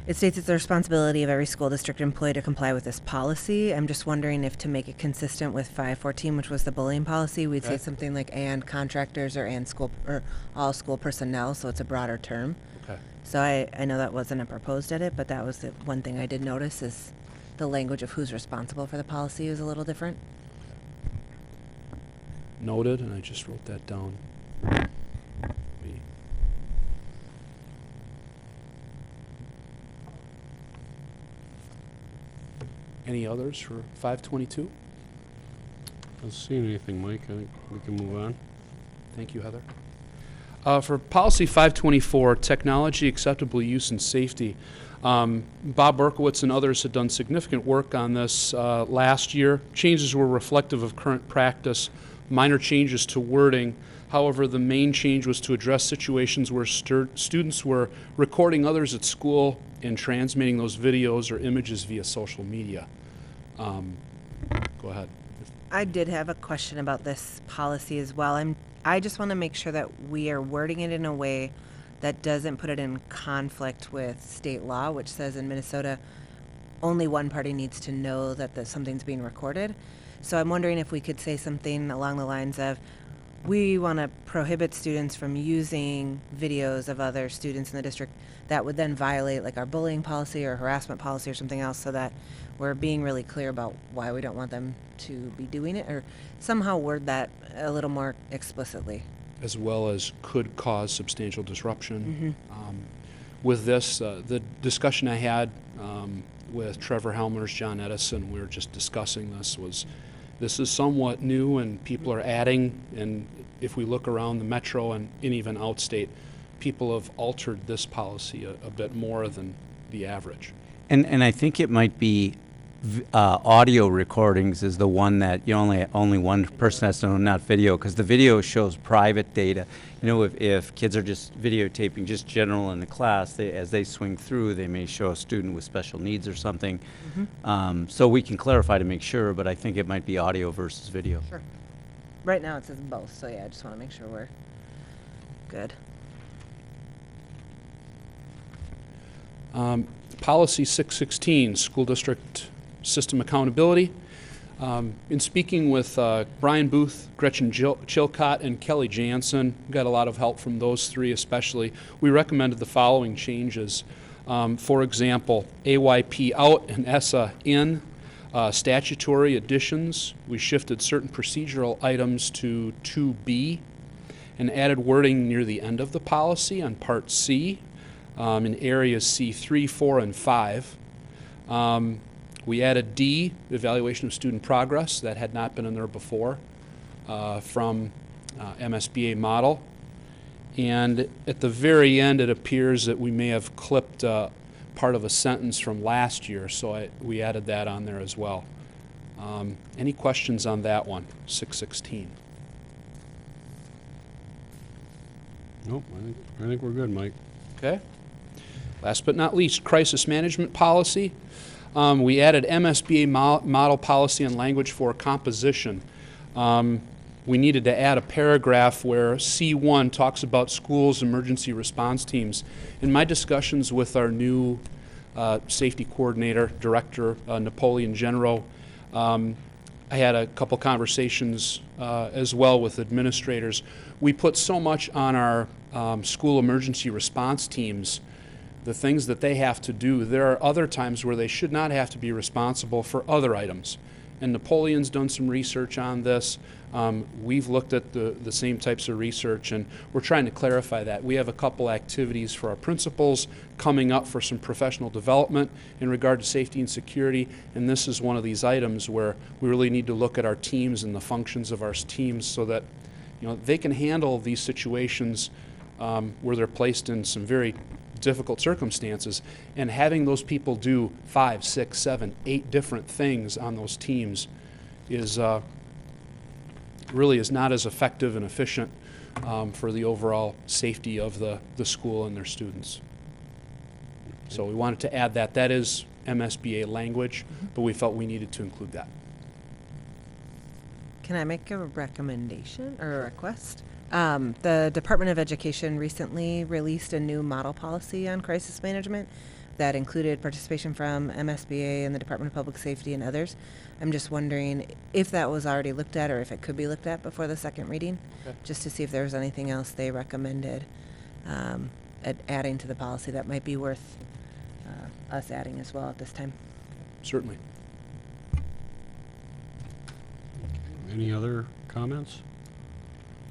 it states it's the responsibility of every school district employee to comply with this policy. I'm just wondering if to make it consistent with 514, which was the bullying policy, we'd say something like and contractors or and school or all school personnel, so it's a broader term. Okay. So I know that wasn't a proposed edit, but that was the one thing I did notice is the language of who's responsible for the policy is a little different. Noted, and I just wrote that down. Any others for 522? Don't see anything, Mike. I think we can move on. Thank you, Heather. For policy 524, technology, acceptable use, and safety, Bob Berkowitz and others had done significant work on this last year. Changes were reflective of current practice, minor changes to wording. However, the main change was to address situations where students were recording others at school and transmitting those videos or images via social media. Go ahead. I did have a question about this policy as well. I just want to make sure that we are wording it in a way that doesn't put it in conflict with state law, which says in Minnesota only one party needs to know that something's being recorded. So I'm wondering if we could say something along the lines of, we want to prohibit students from using videos of other students in the district that would then violate like our bullying policy or harassment policy or something else, so that we're being really clear about why we don't want them to be doing it, or somehow word that a little more explicitly. As well as could cause substantial disruption. With this, the discussion I had with Trevor Helmers, John Edison, we were just discussing this is somewhat new, and people are adding, and if we look around the metro and even outstate, people have altered this policy a bit more than the average. And I think it might be audio recordings is the one that only one person has to know, not video, because the video shows private data. You know, if kids are just videotaping just general in the class, as they swing through, they may show a student with special needs or something. So we can clarify to make sure, but I think it might be audio versus video. Sure. Right now it says both, so yeah, I just want to make sure we're good. Policy 616, school district system accountability. In speaking with Brian Booth, Gretchen Chilcott, and Kelly Jansen, got a lot of help from those three especially, we recommended the following changes. For example, AYP out and ESSA in. Statutory additions, we shifted certain procedural items to 2B and added wording near the end of the policy on Part C in areas C3, 4, and 5. We added D, evaluation of student progress, that had not been in there before, from MSBA model. And at the very end, it appears that we may have clipped part of a sentence from last year, so we added that on there as well. Any questions on that one, 616? Nope, I think we're good, Mike. Okay. Last but not least, crisis management policy. We added MSBA model policy and language for composition. We needed to add a paragraph where C1 talks about schools' emergency response teams. In my discussions with our new safety coordinator, director, Napoleon Genro, I had a couple conversations as well with administrators. We put so much on our school emergency response teams, the things that they have to do. There are other times where they should not have to be responsible for other items. And Napoleon's done some research on this. We've looked at the same types of research, and we're trying to clarify that. We have a couple activities for our principals coming up for some professional development in regard to safety and security, and this is one of these items where we really need to look at our teams and the functions of our teams so that they can handle these situations where they're placed in some very difficult circumstances, and having those people do 5, 6, 7, 8 different things on those teams is really is not as effective and efficient for the overall safety of the school and their students. So we wanted to add that. That is MSBA language, but we felt we needed to include that. Can I make a recommendation or a request? The Department of Education recently released a new model policy on crisis management that included participation from MSBA and the Department of Public Safety and others. I'm just wondering if that was already looked at or if it could be looked at before the second reading, just to see if there was anything else they recommended adding to the policy that might be worth us adding as well at this time. Certainly. Any other comments?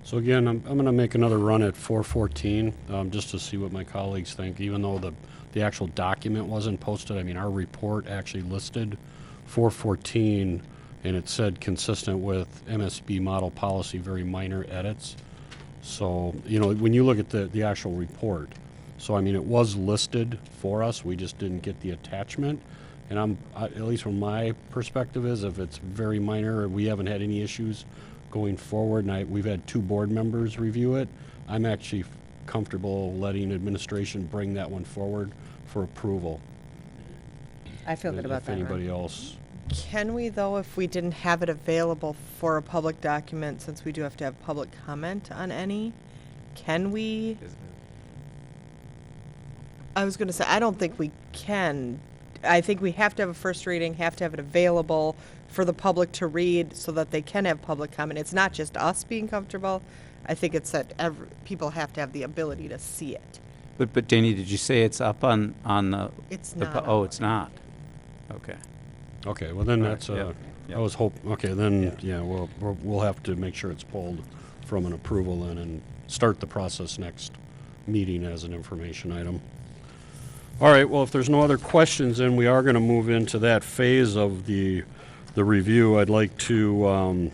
So again, I'm going to make another run at 414 just to see what my colleagues think, even though the actual document wasn't posted. I mean, our report actually listed 414, and it said consistent with MSB model policy, very minor edits. So, you know, when you look at the actual report, so I mean, it was listed for us, we just didn't get the attachment. And at least from my perspective is, if it's very minor, we haven't had any issues going forward, and we've had 2 board members review it, I'm actually comfortable letting administration bring that one forward for approval. I feel good about If that. anybody else. Can we, though, if we didn't have it available for a public document, since we do have to have public comment on any, can we? I was going to say, I don't think we can. I think we have to have a first reading, have to have it available for the public to read so that they can have public comment. It's not just us being comfortable. I think it's that people have to have the ability to see it. But Danny, did you say it's up on the? It's the not. Oh, it's not. Okay. Okay, well then All that's, right, yep. I was okay, then, yeah, we'll have to make sure it's pulled from an approval then and start the process next meeting as an information item. All right, well, if there's no other questions, then we are going to move into that phase of the review. I'd like to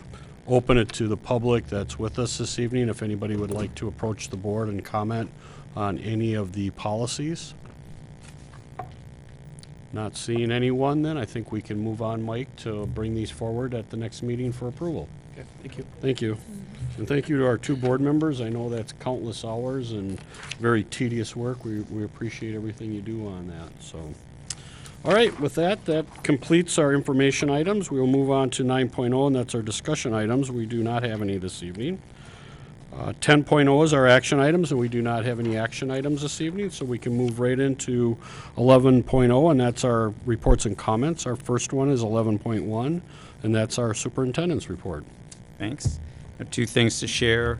open it to the public that's with us this evening, if anybody would like to approach the board and comment on any of the policies. Not seeing anyone, then I think we can move on, Mike, to bring these forward at the next meeting for approval. Okay, thank you. Thank you. And thank you to our 2 board members. I know that's countless hours and very tedious work. We appreciate everything you do on that. So, all right, with that completes our information items. We will move on to 9.0, and that's our discussion items. We do not have any this evening. 10.0 is our action items, and we do not have any action items this evening, so we can move right into 11.0, and that's our reports and comments. Our first one is 11.1, and that's our superintendent's report. Thanks. I have 2 things to share.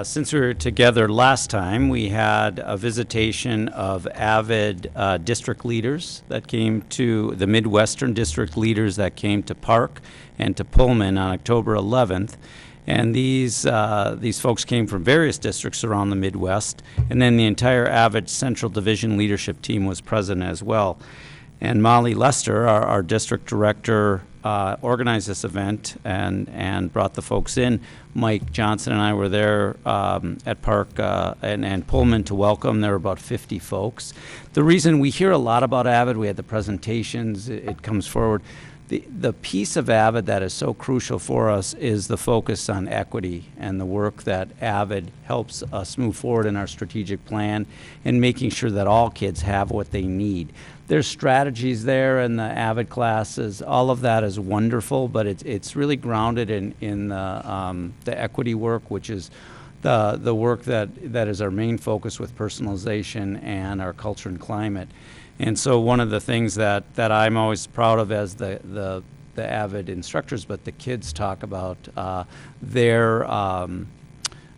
Since we were together last time, we had a visitation of avid district leaders that came to the Midwestern district leaders that came to Park and to Pullman on October 11th. And these folks came from various districts around the Midwest, and then the entire Avid Central Division leadership team was present as well. And Molly Lester, our district director, organized this event and brought the folks in. Mike Johnson and I were there at Park and Pullman to welcome. There were about 50 folks. The reason we hear a lot about Avid, we had the presentations, it comes forward. The piece of Avid that is so crucial for us is the focus on equity and the work that Avid helps us move forward in our strategic plan and making sure that all kids have what they need. There's strategies there in the Avid classes. All of that is wonderful, but it's really grounded in the equity work, which is the work that is our main focus with personalization and our culture and climate. And so one of the things that I'm always proud of as the Avid instructors, but the kids talk about their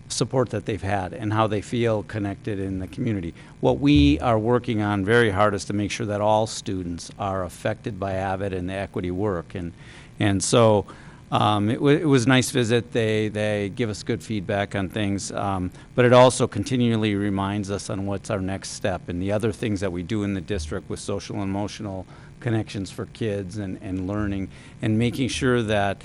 support that they've had and how they feel connected in the community. What we are working on very hard is to make sure that all students are affected by Avid and the equity work. And so it was a nice visit. They give us good feedback on things, but it also continually reminds us on what's our next step and the other things that we do in the district with social and emotional connections for kids and learning and making sure that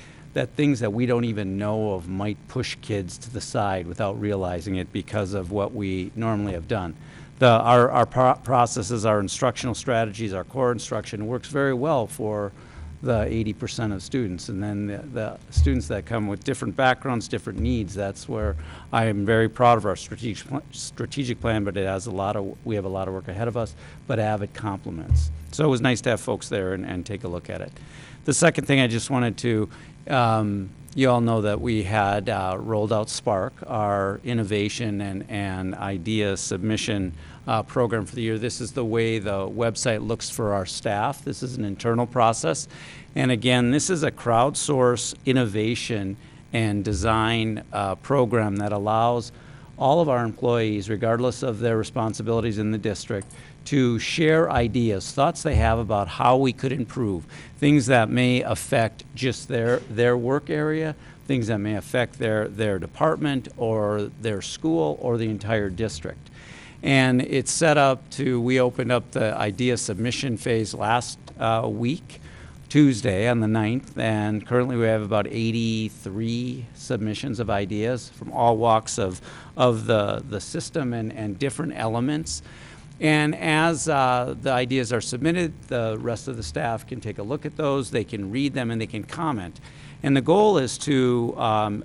things that we don't even know of might push kids to the side without realizing it because of what we normally have done. Our processes, our instructional strategies, our core instruction works very well for the 80% of students, and then the students that come with different backgrounds, different needs, that's where I am very proud of our strategic plan, but it has we have a lot of work ahead of us, but Avid complements. So it was nice to have folks there and take a look at it. The second thing I just wanted to, you all know that we had rolled out Spark, our innovation and idea submission program for the year. This is the way the website looks for our staff. This is an internal process. And again, this is a crowdsource innovation and design program that allows all of our employees, regardless of their responsibilities in the district, to share ideas, thoughts they have about how we could improve, things that may affect just their work area, things that may affect their department or their school or the entire district. And it's set up to, we opened up the idea submission phase last week, Tuesday on the 9th, and currently we have about 83 submissions of ideas from all walks of the system and different elements. And as the ideas are submitted, the rest of the staff can take a look at those, they can read them, and they can comment. And the goal is to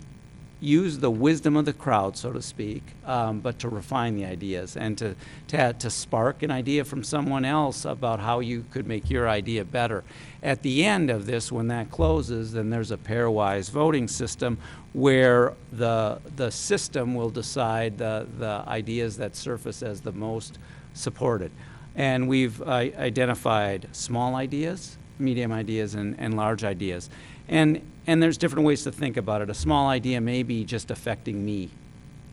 use the wisdom of the crowd, so to speak, but to refine the ideas and to spark an idea from someone else about how you could make your idea better. At the end of this, when that closes, then there's a pairwise voting system where the system will decide the ideas that surface as the most supported. And we've identified small ideas, medium ideas, and large ideas. And there's different ways to think about it. A small idea may be just affecting me,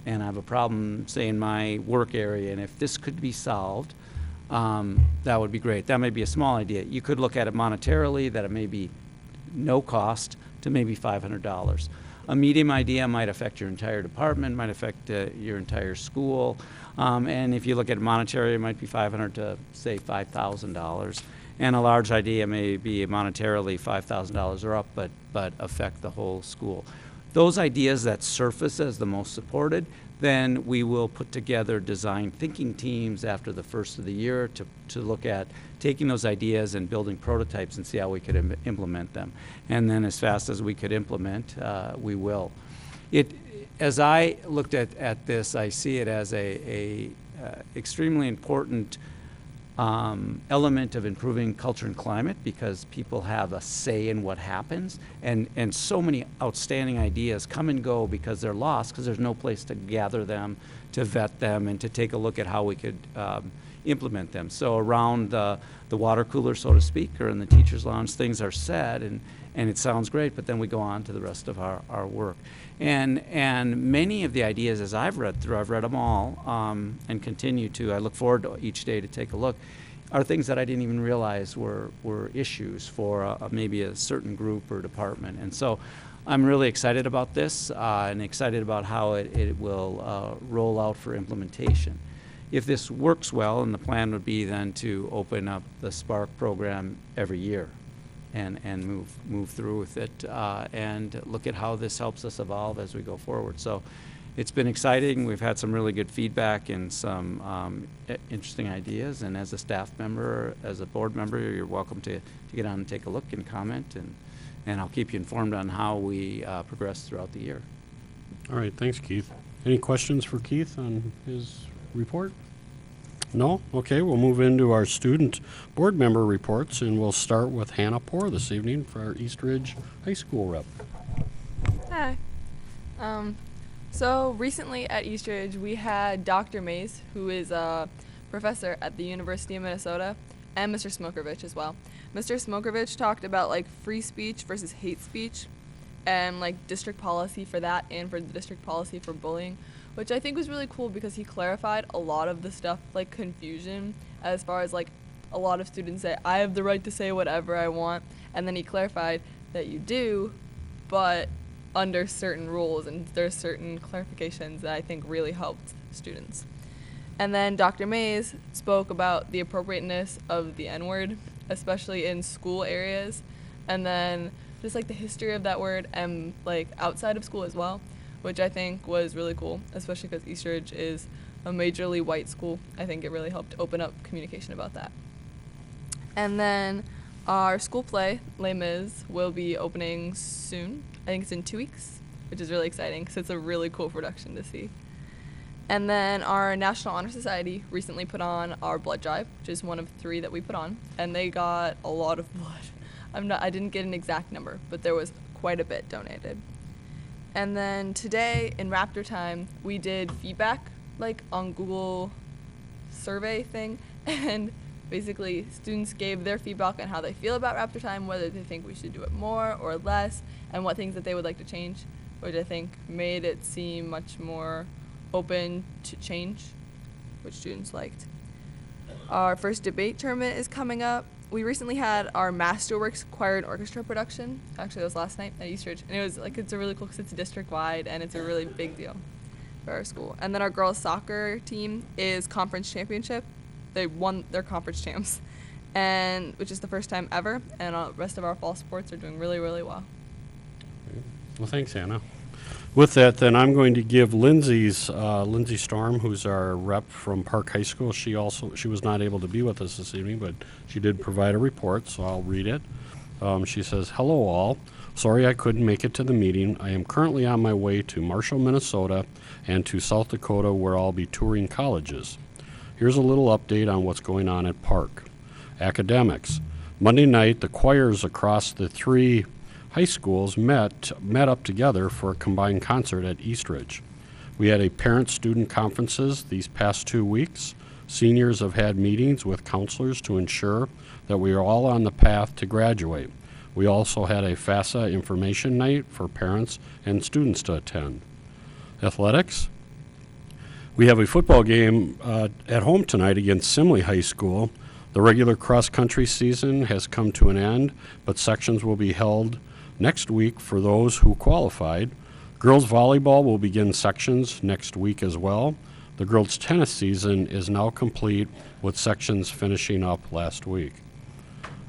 and I have a problem, say, in my work area, and if this could be solved, that would be great. That may be a small idea. You could look at it monetarily, that it may be no cost to maybe $500. A medium idea might affect your entire department, might affect your entire school, and if you look at monetary, it might be $500 to, say, $5,000. And a large idea may be monetarily $5,000 or up, but affect the whole school. Those ideas that surface as the most supported, then we will put together design thinking teams after the first of the year to look at taking those ideas and building prototypes and see how we could implement them. And then as fast as we could implement, we will. As I looked at this, I see it as a extremely important element of improving culture and climate, because people have a say in what happens, and so many outstanding ideas come and go because they're lost, because there's no place to gather them, to vet them, and to take a look at how we could implement them. So around the water cooler, so to speak, or in the teacher's lounge, things are said, and it sounds great, but then we go on to the rest of our work. And many of the ideas, as I've read through, I've read them all, and continue to, I look forward to each day to take a look, are things that I didn't even realize were issues for maybe a certain group or department. And so I'm really excited about this, and excited about how it will roll out for implementation. If this works well, and the plan would be then to open up the Spark program every year, and move through with it, and look at how this helps us evolve as we go forward. So it's been exciting. We've had some really good feedback and some interesting ideas, and as a staff member, as a board member, you're welcome to get on and take a look and comment, and I'll keep you informed on how we progress throughout the year. All right, thanks, Keith. Any questions for Keith on his report? No? Okay, we'll move into our student board member reports, and we'll start with Hannah Poor this evening for our East Ridge High School rep. Hi. So recently at East Ridge, we had Dr. Mays, who is a professor at the University of Minnesota, and Mr. Smokervich as well. Mr. Smokervich talked about like free speech versus hate speech, and like district policy for that, and for the district policy for bullying, which I think was really cool because he clarified a lot of the stuff, like confusion, as far as like a lot of students say, I have the right to say whatever I want, and then he clarified that you do, but under certain rules, and there's certain clarifications that I think really helped students. And then Dr. Mays spoke about the appropriateness of the N-word, especially in school areas, and then just like the history of that word and like outside of school as well, which I think was really cool, especially because East Ridge is a majorly white school. I think it really helped open up communication about that. And then our school play, Les Mis, will be opening soon. I think it's in 2 weeks, which is really exciting because it's a really cool production to see. And then our National Honor Society recently put on our blood drive, which is one of 3 that we put on, and they got a lot of blood. I didn't get an exact number, but there was quite a bit donated. And then today in Raptor Time, we did feedback, like on Google survey thing, and basically students gave their feedback on how they feel about Raptor Time, whether they think we should do it more or less, and what things that they would like to change, which I think made it seem much more open to change, which students liked. Our first debate tournament is coming up, we recently had our Masterworks Choir and Orchestra production. Actually, it was last night at Eastridge, and it was like, it's a really cool because it's district-wide, and it's a really big deal for our school. And then our girls soccer team is conference championship. They won their conference champs, and which is the first time ever, and the rest of our fall sports are doing really, really well. Well, thanks, Anna. With that, then, I'm going to give Lindsay Storm, who's our rep from Park High School. She was not able to be with us this evening, but she did provide a report, so I'll read it. She says, "Hello all. Sorry I couldn't make it to the meeting. I am currently on my way to Marshall, Minnesota, and to South Dakota, where I'll be touring colleges. Here's a little update on what's going on at Park. Academics. Monday night, the choirs across the 3 high schools met up together for a combined concert at Eastridge. We had a parent-student conferences these past 2 weeks. Seniors have had meetings with counselors to ensure that we are all on the path to graduate. We also had a FAFSA information night for parents and students to attend. Athletics. We have a football game at home tonight against Simley High School. The regular cross-country season has come to an end, but sections will be held next week for those who qualified. Girls volleyball will begin sections next week as well. The girls tennis season is now complete, with sections finishing up last week.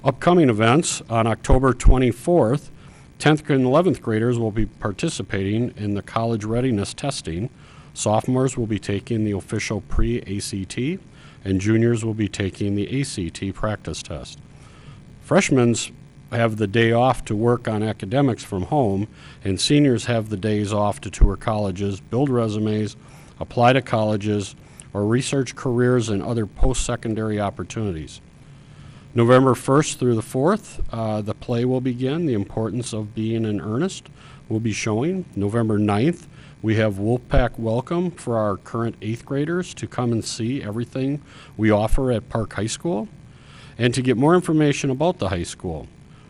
Upcoming events: on October 24th, 10th and 11th graders will be participating in the college readiness testing. Sophomores will be taking the official pre-ACT, and juniors will be taking the ACT practice test. Freshmen have the day off to work on academics from home, and seniors have the days off to tour colleges, build resumes, apply to colleges, or research careers and other post-secondary opportunities. November 1st through the 4th, the play will begin. The Importance of Being in Earnest will be showing. November 9th, we have Wolfpack Welcome for our current 8th graders to come and see everything we offer at Park High School and to get more information about the high school.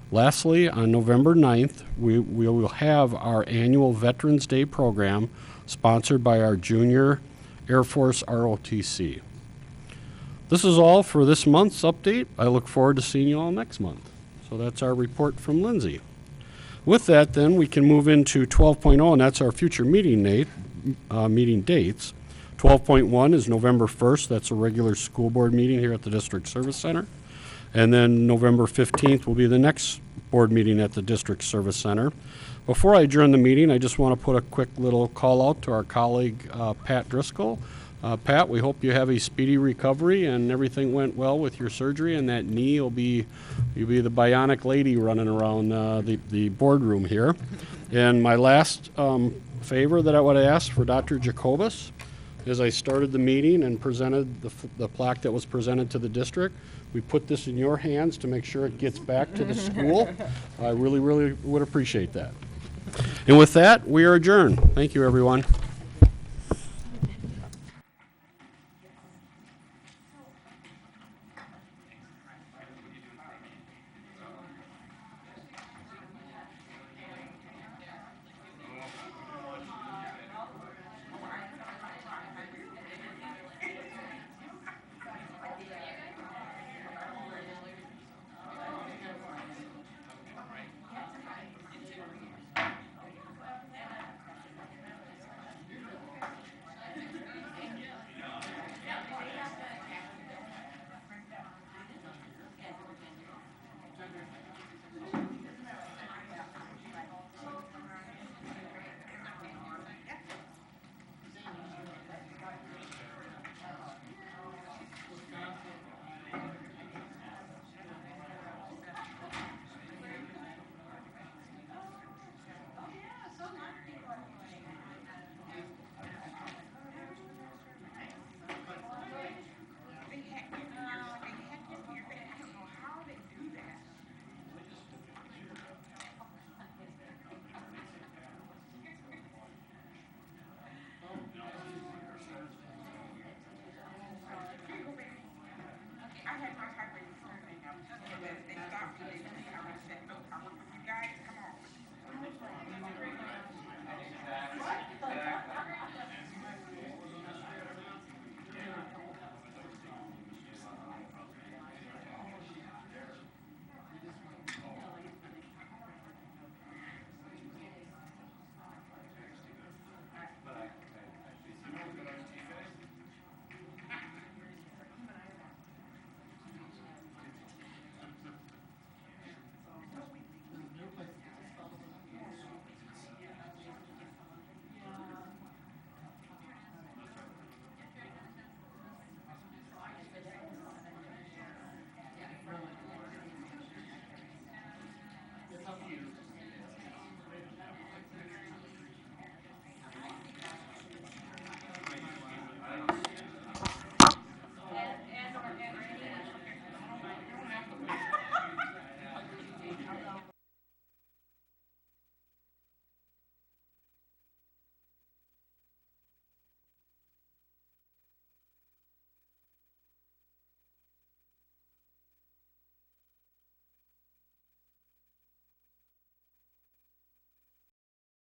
Lastly, on November 9th, we will have our annual Veterans Day program sponsored by our Junior Air Force ROTC. This is all for this month's update. I look forward to seeing you all next month. So that's our report from Lindsay. With that, then, we can move into 12.0, and that's our future meeting dates. 12.1 is November 1st. That's a regular school board meeting here at the District Service Center. And then November 15th will be the next board meeting at the District Service Center. Before I adjourn the meeting, I just want to put a quick little call out to our colleague, Pat Driscoll. Pat, we hope you have a speedy recovery and everything went well with your surgery, and that knee you'll be the bionic lady running around the boardroom here. And my last favor that I would ask for Dr. Jacobus is I started the meeting and presented the plaque that was presented to the district. We put this in your hands to make sure it gets back to the school. I really, really would appreciate that. And with that, we are adjourned. Thank you, everyone.